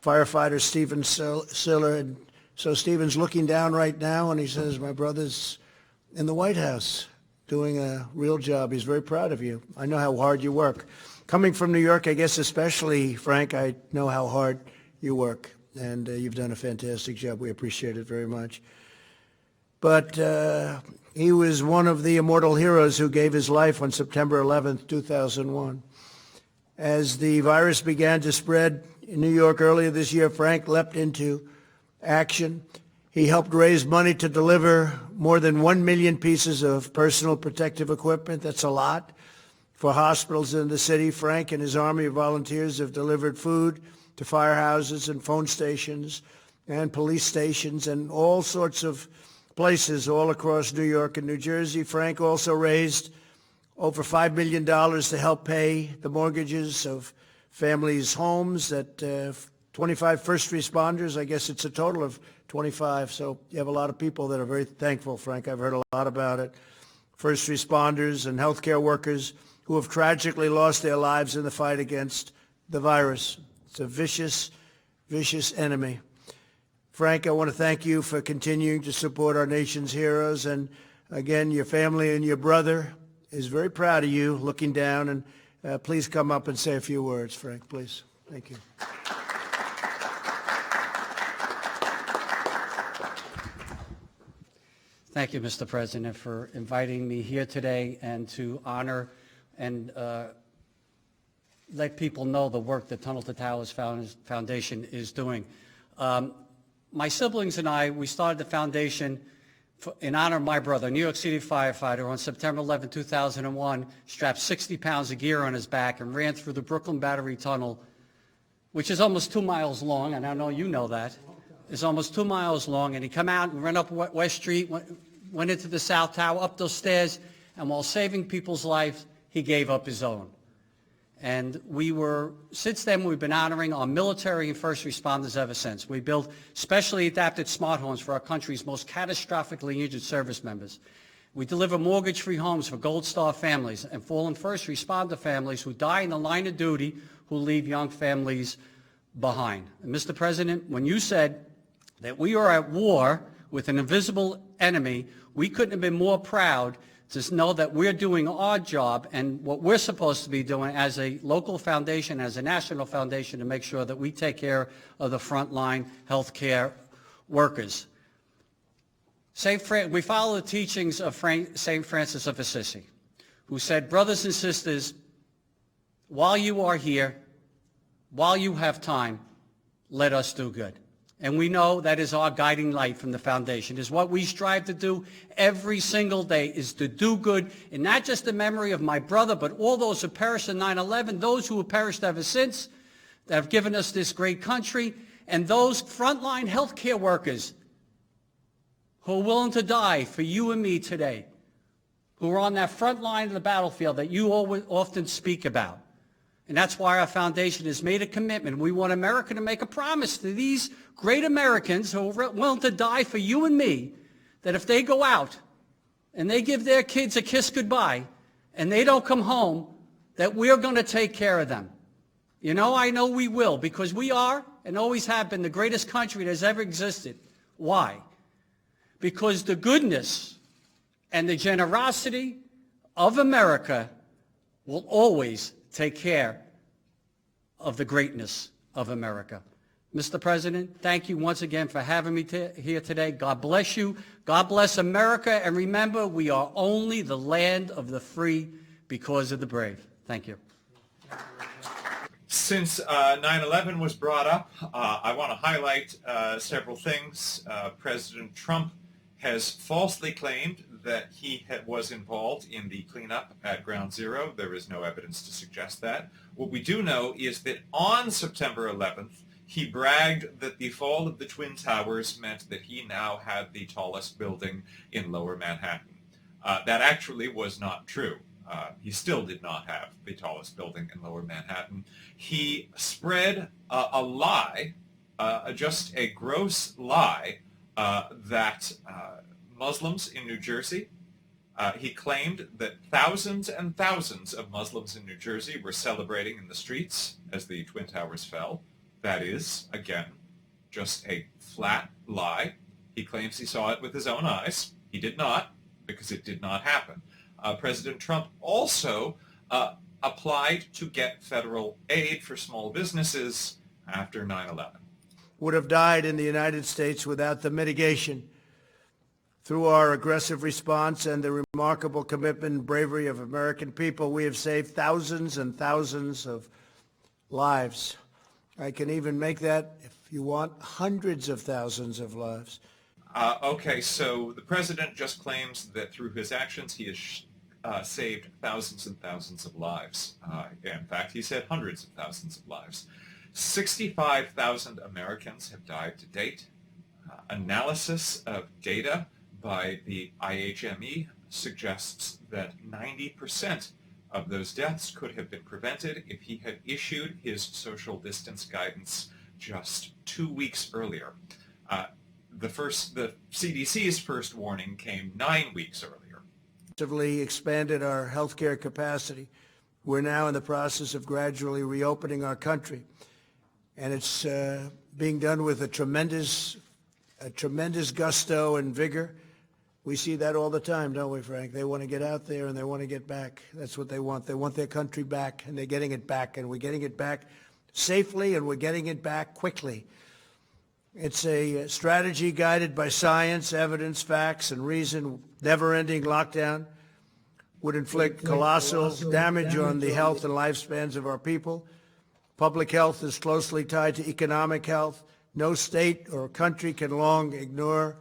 firefighter Stephen Siller. And so Stephen's looking down right now, and he says, my brother's in the White House doing a real job. He's very proud of you. I know how hard you work. Coming from New York, I guess especially, Frank, I know how hard you work, and you've done a fantastic job. We appreciate it very much. But he was one of the immortal heroes who gave his life on September 11th, 2001. As the virus began to spread in New York earlier this year, Frank leapt into action. He helped raise money to deliver more than 1 million pieces of personal protective equipment. That's a lot. For hospitals in the city, Frank and his army of volunteers have delivered food to firehouses and phone stations and police stations and all sorts of places all across New York and New Jersey. Frank also raised over $5 million to help pay the mortgages of families' homes that 25 first responders, I guess it's a total of 25. So you have a lot of people that are very thankful, Frank. I've heard a lot about it. First responders and healthcare workers who have tragically lost their lives in the fight against the virus. It's a vicious, vicious enemy. Frank, I want to thank you for continuing to support our nation's heroes. And again, your family and your brother is very proud of you, looking down. And please come up and say a few words, Frank, please. Thank you. Thank you, Mr. President, for inviting me here today and to honor and let people know the work that Tunnel to Towers Foundation is doing. My siblings and I, we started the foundation in honor of my brother, a New York City firefighter, on September 11, 2001, strapped 60 pounds of gear on his back and ran through the Brooklyn Battery Tunnel, which is almost 2 miles long, and I know you know that. It's almost 2 miles long, and he come out and ran up West Street, went into the South Tower, up those stairs, and while saving people's lives, he gave up his own. And since then, we've been honoring our military and first responders ever since. We built specially adapted smart homes for our country's most catastrophically injured service members. We deliver mortgage-free homes for Gold Star families and fallen first responder families who die in the line of duty, who leave young families behind. And Mr. President, when you said that we are at war with an invisible enemy, we couldn't have been more proud to know that we're doing our job and what we're supposed to be doing as a local foundation, as a national foundation, to make sure that we take care of the frontline healthcare workers. We follow the teachings of St. Francis of Assisi, who said, brothers and sisters, while you are here, while you have time, let us do good. And we know that is our guiding light from the foundation, is what we strive to do every single day, is to do good, and not just the memory of my brother, but all those who perished in 9/11, those who have perished ever since, that have given us this great country, and those frontline healthcare workers who are willing to die for you and me today, who are on that front line of the battlefield that you often speak about. And that's why our foundation has made a commitment. We want America to make a promise to these great Americans who are willing to die for you and me, that if they go out and they give their kids a kiss goodbye and they don't come home, that we're going to take care of them. You know, I know we will, because we are and always have been the greatest country that has ever existed. Why? Because the goodness and the generosity of America will always take care of the greatness of America. Mr. President, thank you once again for having me here today. God bless you. God bless America. And remember, we are only the land of the free because of the brave. Thank you. Since 9/11 was brought up, I want to highlight several things. President Trump has falsely claimed that he was involved in the cleanup at Ground Zero. There is no evidence to suggest that. What we do know is that on September 11th, he bragged that the fall of the Twin Towers meant that he now had the tallest building in Lower Manhattan. That actually was not true. He still did not have the tallest building in Lower Manhattan. He spread a lie, just a gross lie, that Muslims in New Jersey, he claimed that thousands and thousands of Muslims in New Jersey were celebrating in the streets as the Twin Towers fell. That is, again, just a flat lie. He claims he saw it with his own eyes. He did not, because it did not happen. President Trump also applied to get federal aid for small businesses after 9/11. Would have died in the United States without the mitigation. Through our aggressive response and the remarkable commitment and bravery of American people, we have saved thousands and thousands of lives. I can even make that, if you want, hundreds of thousands of lives. Okay, so the president just claims that through his actions he has saved thousands and thousands of lives. In fact, he said hundreds of thousands of lives. 65,000 Americans have died to date. Analysis of data by the IHME suggests that 90% of those deaths could have been prevented if he had issued his social distance guidance just 2 weeks earlier. The CDC's first warning came 9 weeks earlier. Massively expanded our healthcare capacity. We're now in the process of gradually reopening our country, and it's being done with a tremendous gusto and vigor. We see that all the time, don't we, Frank? They want to get out there and they want to get back. That's what they want. They want their country back, and they're getting it back, and we're getting it back safely, and we're getting it back quickly. It's a strategy guided by science, evidence, facts, and reason. Never-ending lockdown would inflict colossal damage on the health and lifespans of our people. Public health is closely tied to economic health. No state or country can long ignore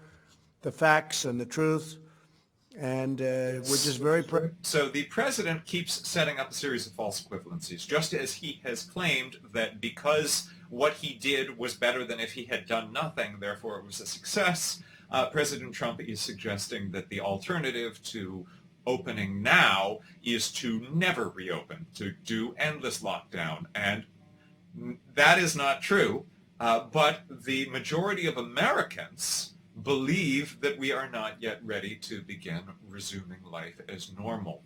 the facts and the truth, and we're just very... So the president keeps setting up a series of false equivalencies, just as he has claimed that because what he did was better than if he had done nothing, therefore it was a success. President Trump is suggesting that the alternative to opening now is to never reopen, to do endless lockdown, and that is not true, but the majority of Americans believe that we are not yet ready to begin resuming life as normal.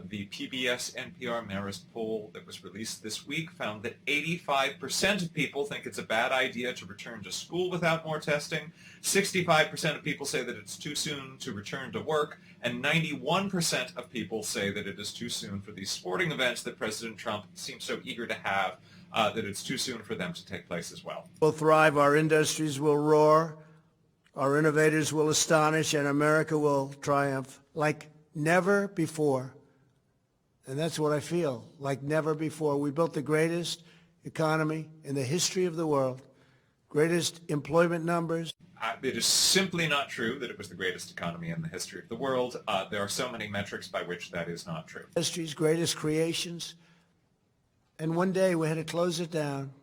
The PBS-NPR Marist poll that was released this week found that 85% of people think it's a bad idea to return to school without more testing, 65% of people say that it's too soon to return to work, and 91% of people say that it is too soon for these sporting events that President Trump seems so eager to have, that it's too soon for them to take place as well. We'll thrive, our industries will roar, our innovators will astonish, and America will triumph like never before. And that's what I feel, like never before. We built the greatest economy in the history of the world, greatest employment numbers. It is simply not true that it was the greatest economy in the history of the world. There are so many metrics by which that is not true. History's greatest creations. And one day we had to close it down.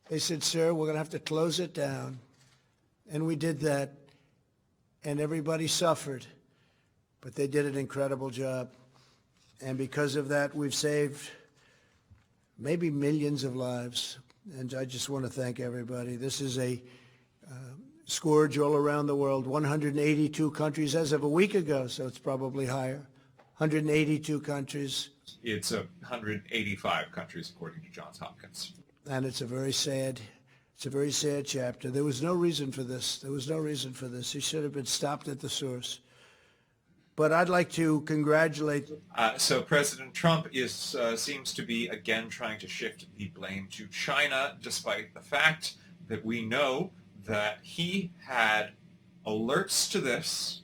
They said, sir, we're going to have to close it down. And we did that, and everybody suffered. But they did an incredible job. And because of that, we've saved maybe millions of lives. And I just want to thank everybody. This is a scourge all around the world. 182 countries as of a week ago, so it's probably higher. 182 countries. It's 185 countries, according to Johns Hopkins. And it's a very sad chapter. There was no reason for this. There was no reason for this. He should have been stopped at the source. But I'd like to congratulate... So President Trump seems to be again trying to shift the blame to China, despite the fact that we know that he had alerts to this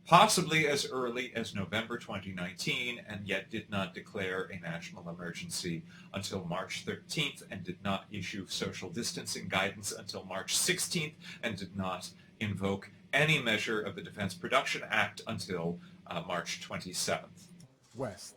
possibly as early as November 2019, and yet did not declare a national emergency until March 13th, and did not issue social distancing guidance until March 16th, and did not invoke any measure of the Defense Production Act until March 27th. West.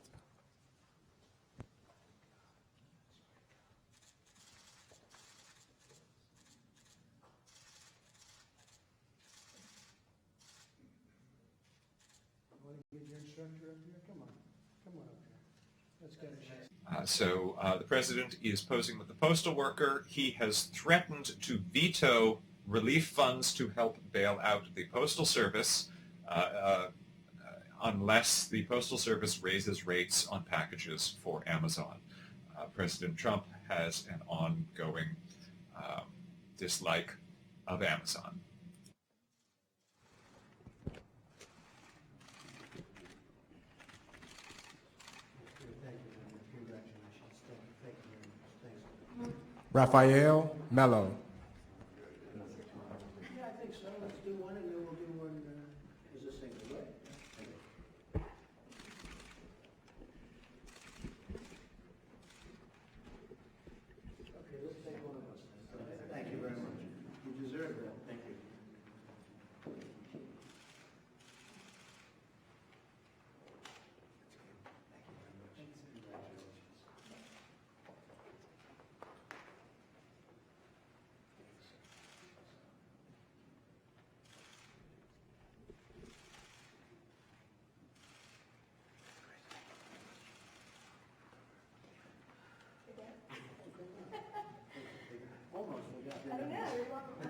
Get your instructor up here? Come on up here. Let's get it. So the president is posing with the postal worker. He has threatened to veto relief funds to help bail out the Postal Service unless the Postal Service raises rates on packages for Amazon. President Trump has an ongoing dislike of Amazon. Raphael Mello. Yeah, I think so. Let's do one, and then we'll do one as a single, right? Okay, let's take one of us. Thank you very much. You deserve that. Thank you. Almost, we got that.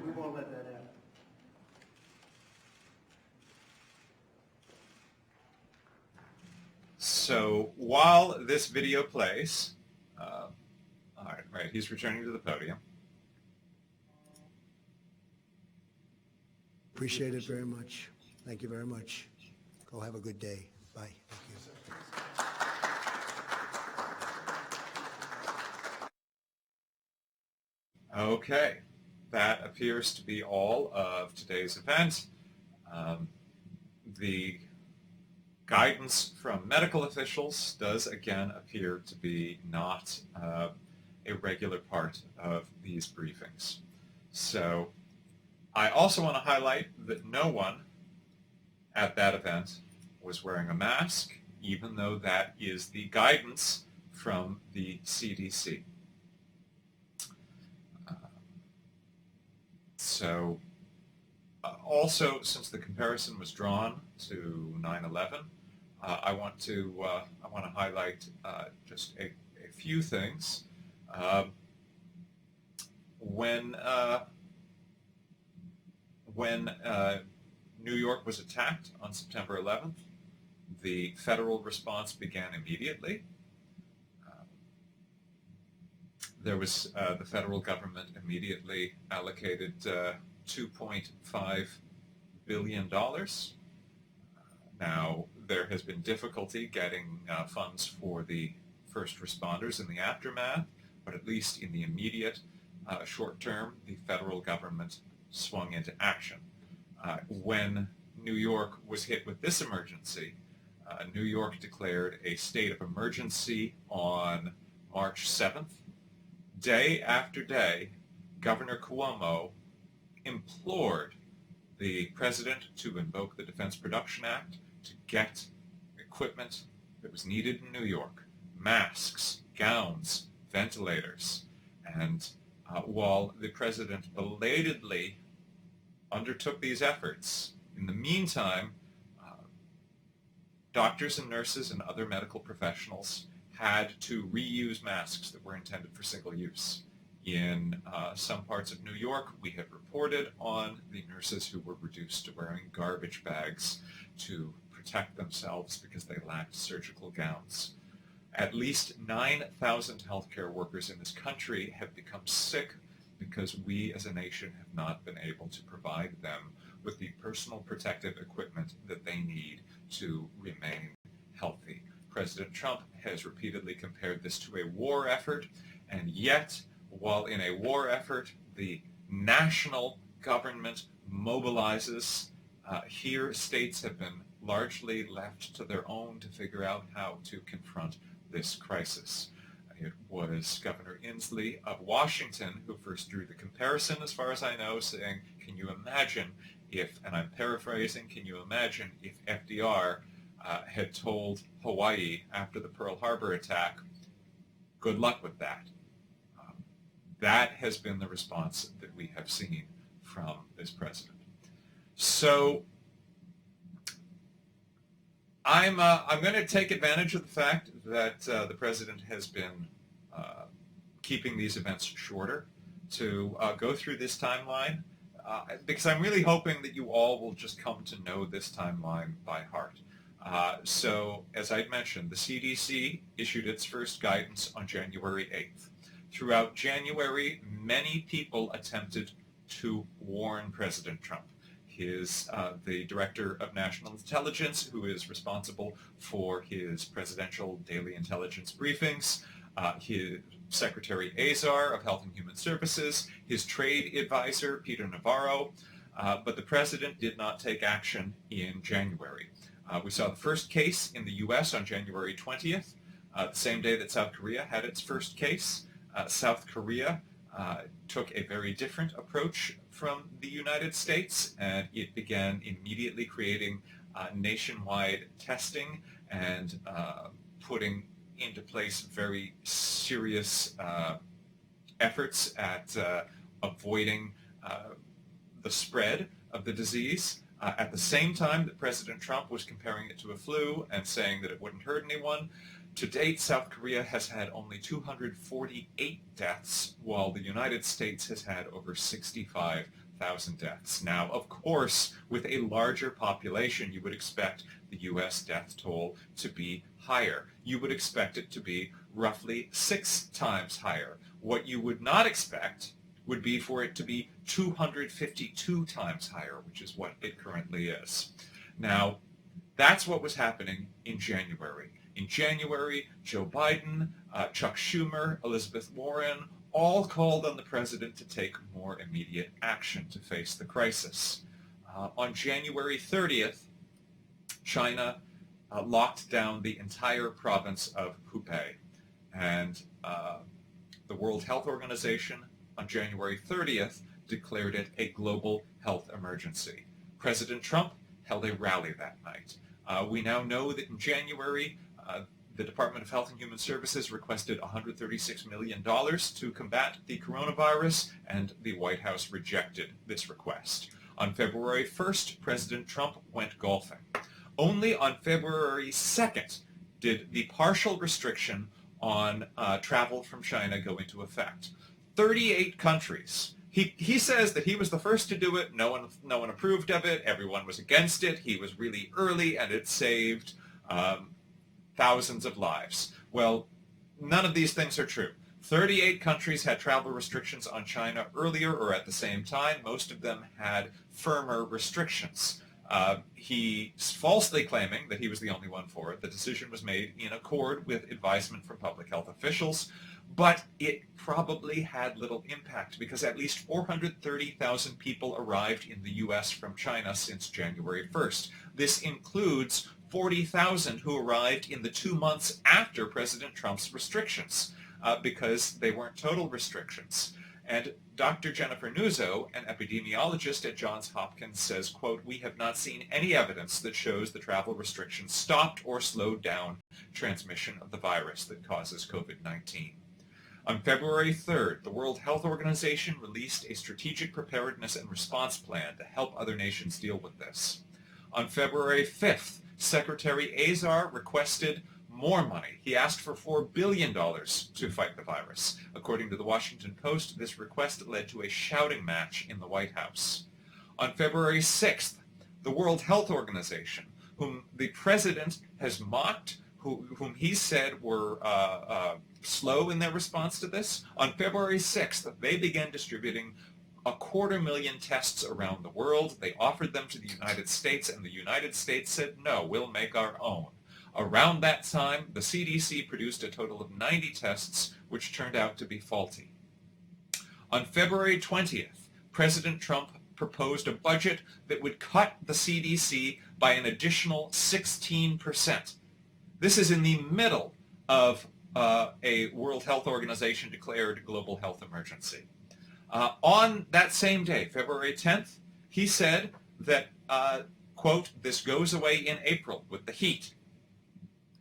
We won't let that happen. So while this video plays, all right, he's returning to the podium. Appreciate it very much. Thank you very much. Go have a good day. Bye. Thank you. Okay, that appears to be all of today's event. The guidance from medical officials does again appear to be not a regular part of these briefings. So I also want to highlight that no one at that event was wearing a mask, even though that is the guidance from the CDC. So also, since the comparison was drawn to 9/11, I want to highlight just a few things. When New York was attacked on September 11th, the federal response began immediately. There was the federal government immediately allocated $2.5 billion. Now, there has been difficulty getting funds for the first responders in the aftermath, but at least in the immediate short term, the federal government swung into action. When New York was hit with this emergency, New York declared a state of emergency on March 7th. Day after day, Governor Cuomo implored the president to invoke the Defense Production Act to get equipment that was needed in New York: masks, gowns, ventilators. And while the president belatedly undertook these efforts, in the meantime, doctors and nurses and other medical professionals had to reuse masks that were intended for single use. In some parts of New York, we have reported on the nurses who were reduced to wearing garbage bags to protect themselves because they lacked surgical gowns. At least 9,000 healthcare workers in this country have become sick because we as a nation have not been able to provide them with the personal protective equipment that they need to remain healthy. President Trump has repeatedly compared this to a war effort, and yet, while in a war effort, the national government mobilizes. Here, states have been largely left to their own to figure out how to confront this crisis. It was Governor Inslee of Washington who first drew the comparison, as far as I know, saying, can you imagine if, and I'm paraphrasing, can you imagine if FDR had told Hawaii after the Pearl Harbor attack, good luck with that. That has been the response that we have seen from this president. So I'm going to take advantage of the fact that the president has been keeping these events shorter to go through this timeline, because I'm really hoping that you all will just come to know this timeline by heart. So, as I mentioned, the CDC issued its first guidance on January 8th. Throughout January, many people attempted to warn President Trump. The Director of National Intelligence, who is responsible for his presidential daily intelligence briefings, his Secretary Azar of Health and Human Services, his trade advisor, Peter Navarro, but the president did not take action in January. We saw the first case in the U.S. on January 20th, the same day that South Korea had its first case. South Korea took a very different approach from the United States, and it began immediately creating nationwide testing and putting into place very serious efforts at avoiding the spread of the disease. At the same time that President Trump was comparing it to a flu and saying that it wouldn't hurt anyone, to date, South Korea has had only 248 deaths, while the United States has had over 65,000 deaths. Now, of course, with a larger population, you would expect the U.S. death toll to be higher. You would expect it to be roughly 6 times higher. What you would not expect would be for it to be 252 times higher, which is what it currently is. Now, that's what was happening in January. In January, Joe Biden, Chuck Schumer, Elizabeth Warren all called on the president to take more immediate action to face the crisis. On January 30th, China locked down the entire province of Hubei. And the World Health Organization on January 30th declared it a global health emergency. President Trump held a rally that night. We now know that in January, the Department of Health and Human Services requested $136 million to combat the coronavirus, and the White House rejected this request. On February 1st, President Trump went golfing. Only on February 2nd did the partial restriction on travel from China go into effect. 38 countries. He says that he was the first to do it. No one approved of it. Everyone was against it. He was really early, and it saved thousands of lives. Well, none of these things are true. 38 countries had travel restrictions on China earlier or at the same time. Most of them had firmer restrictions. He's falsely claiming that he was the only one for it. The decision was made in accord with advisement from public health officials, but it probably had little impact because at least 430,000 people arrived in the U.S. from China since January 1st. This includes 40,000 who arrived in the 2 months after President Trump's restrictions because they weren't total restrictions. And Dr. Jennifer Nuzzo, an epidemiologist at Johns Hopkins, says, quote, "We have not seen any evidence that shows the travel restrictions stopped or slowed down transmission of the virus that causes COVID-19. On February 3rd, the World Health Organization released a strategic preparedness and response plan to help other nations deal with this. On February 5th, Secretary Azar requested more money. He asked for $4 billion to fight the virus. According to the Washington Post, this request led to a shouting match in the White House. On February 6th, the World Health Organization, whom the president has mocked, whom he said were slow in their response to this, on February 6th, they began distributing 250,000 tests around the world. They offered them to the United States, and the United States said, no, we'll make our own. Around that time, the CDC produced a total of 90 tests, which turned out to be faulty. On February 20th, President Trump proposed a budget that would cut the CDC by an additional 16%. This is in the middle of a World Health Organization declared global health emergency. On that same day, February 10th, he said that, quote, this goes away in April with the heat.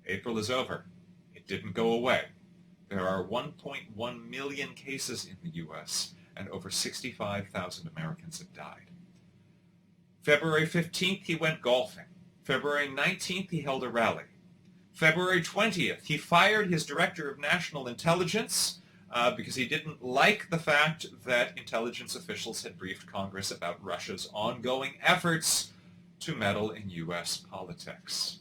April is over. It didn't go away. There are 1.1 million cases in the U.S., and over 65,000 Americans have died. February 15th, he went golfing. February 19th, he held a rally. February 20th, he fired his Director of National Intelligence because he didn't like the fact that intelligence officials had briefed Congress about Russia's ongoing efforts to meddle in U.S. politics.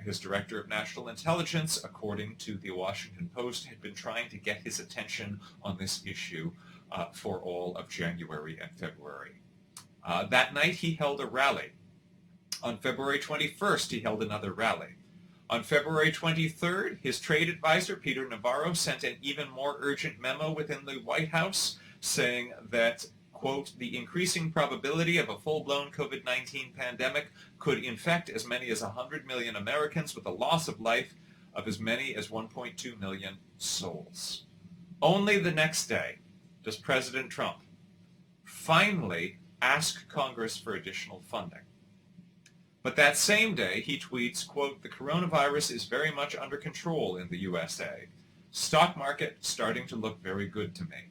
His Director of National Intelligence, according to the Washington Post, had been trying to get his attention on this issue for all of January and February. That night he held a rally. On February 21st, he held another rally. On February 23rd, his trade advisor, Peter Navarro, sent an even more urgent memo within the White House saying that, quote, the increasing probability of a full-blown COVID-19 pandemic could infect as many as 100 million Americans with a loss of life of as many as 1.2 million souls. Only the next day does President Trump finally ask Congress for additional funding. But that same day, he tweets, quote, the coronavirus is very much under control in the USA. Stock market starting to look very good to me.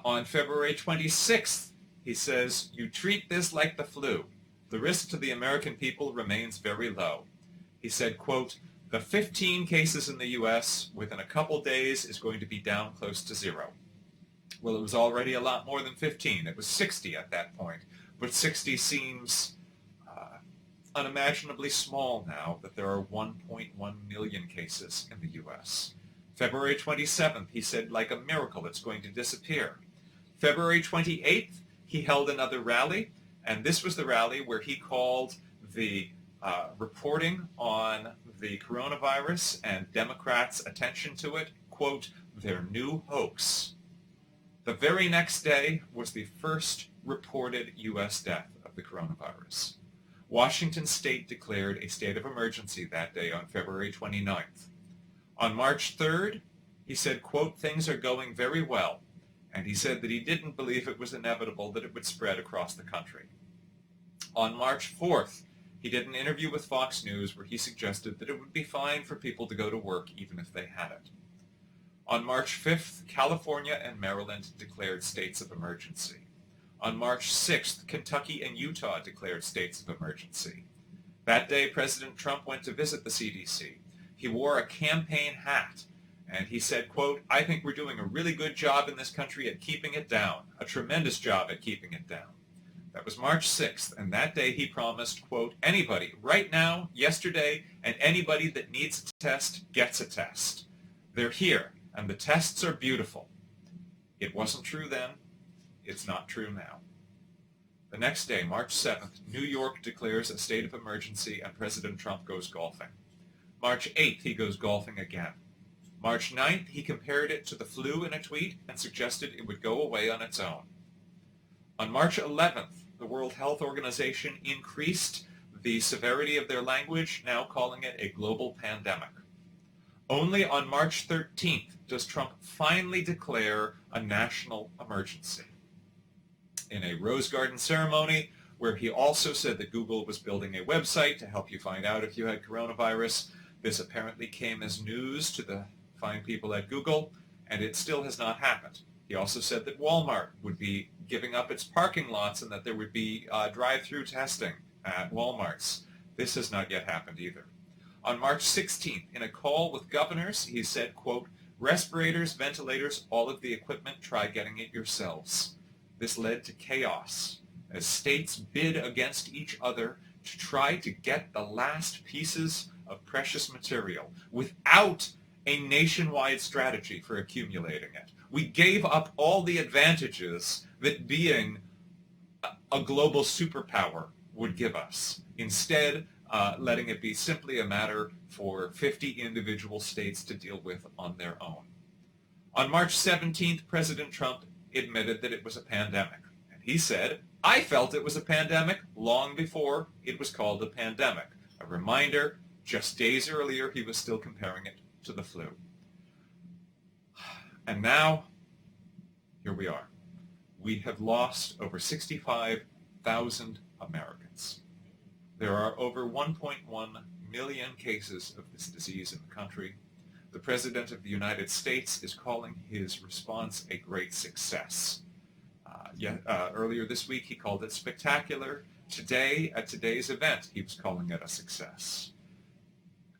On February 26th, he says, you treat this like the flu. The risk to the American people remains very low. He said, quote, the 15 cases in the U.S. within a couple days is going to be down close to zero. Well, it was already a lot more than 15. It was 60 at that point. But 60 seems unimaginably small now that there are 1.1 million cases in the U.S. February 27th, he said, like a miracle, it's going to disappear. February 28th, he held another rally, and this was the rally where he called the reporting on the coronavirus and Democrats' attention to it, quote, their new hoax. The very next day was the first reported U.S. death of the coronavirus. Washington State declared a state of emergency that day on February 29th. On March 3rd, he said, quote, things are going very well, and he said that he didn't believe it was inevitable that it would spread across the country. On March 4th, he did an interview with Fox News where he suggested that it would be fine for people to go to work even if they had it. On March 5th, California and Maryland declared states of emergency. On March 6th, Kentucky and Utah declared states of emergency. That day, President Trump went to visit the CDC. He wore a campaign hat, and he said, quote, I think we're doing a really good job in this country at keeping it down, a tremendous job at keeping it down. That was March 6th, and that day he promised, quote, anybody, right now, yesterday, and anybody that needs a test gets a test. They're here, and the tests are beautiful. It wasn't true then. It's not true now. The next day, March 7th, New York declares a state of emergency and President Trump goes golfing. March 8th, he goes golfing again. March 9th, he compared it to the flu in a tweet and suggested it would go away on its own. On March 11th, the World Health Organization increased the severity of their language, now calling it a global pandemic. Only on March 13th does Trump finally declare a national emergency. In a Rose Garden ceremony where he also said that Google was building a website to help you find out if you had coronavirus. This apparently came as news to the fine people at Google, and it still has not happened. He also said that Walmart would be giving up its parking lots and that there would be drive-through testing at Walmarts. This has not yet happened either. On March 16th, in a call with governors, he said, quote, respirators, ventilators, all of the equipment, try getting it yourselves. This led to chaos as states bid against each other to try to get the last pieces of precious material without a nationwide strategy for accumulating it. We gave up all the advantages that being a global superpower would give us, instead letting it be simply a matter for 50 individual states to deal with on their own. On March 17th, President Trump admitted that it was a pandemic. And he said, "I felt it was a pandemic long before it was called a pandemic." A reminder, just days earlier, he was still comparing it to the flu. And now, here we are. We have lost over 65,000 Americans. There are over 1.1 million cases of this disease in the country. The President of the United States is calling his response a great success. Earlier this week, he called it spectacular. Today, at today's event, he was calling it a success.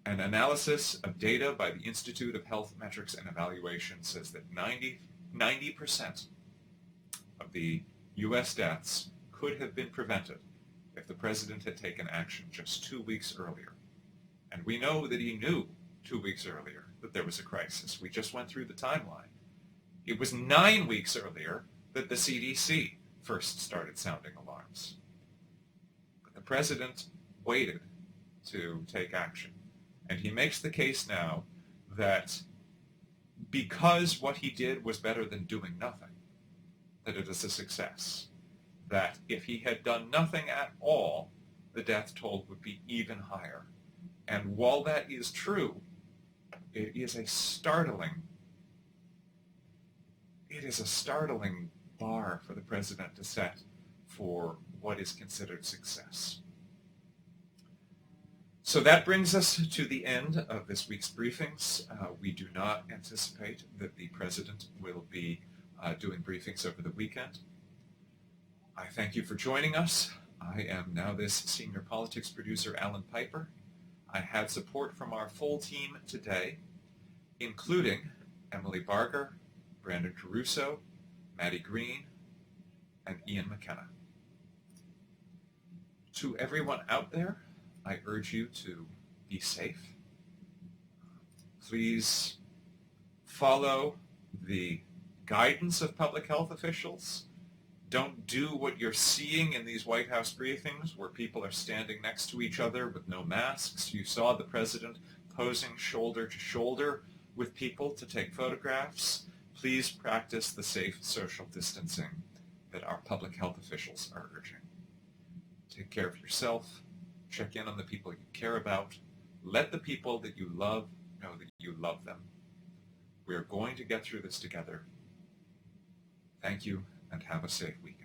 An analysis of data by the Institute of Health Metrics and Evaluation says that 90% of the U.S. deaths could have been prevented if the President had taken action just 2 weeks earlier. And we know that he knew 2 weeks earlier that there was a crisis. We just went through the timeline. It was 9 weeks earlier that the CDC first started sounding alarms. But the President waited to take action. And he makes the case now that because what he did was better than doing nothing, that it is a success. That if he had done nothing at all, the death toll would be even higher. And while that is true, it is a startling bar for the President to set for what is considered success. So that brings us to the end of this week's briefings. We do not anticipate that the President will be doing briefings over the weekend. I thank you for joining us. I am NowThis senior politics producer Alan Piper. I had support from our full team today, including Emily Barger, Brandon Caruso, Maddie Green, and Ian McKenna. To everyone out there, I urge you to be safe. Please follow the guidance of public health officials. Don't do what you're seeing in these White House briefings where people are standing next to each other with no masks. You saw the President posing shoulder to shoulder with people to take photographs. Please practice the safe social distancing that our public health officials are urging. Take care of yourself. Check in on the people you care about. Let the people that you love know that you love them. We are going to get through this together. Thank you, and have a safe week.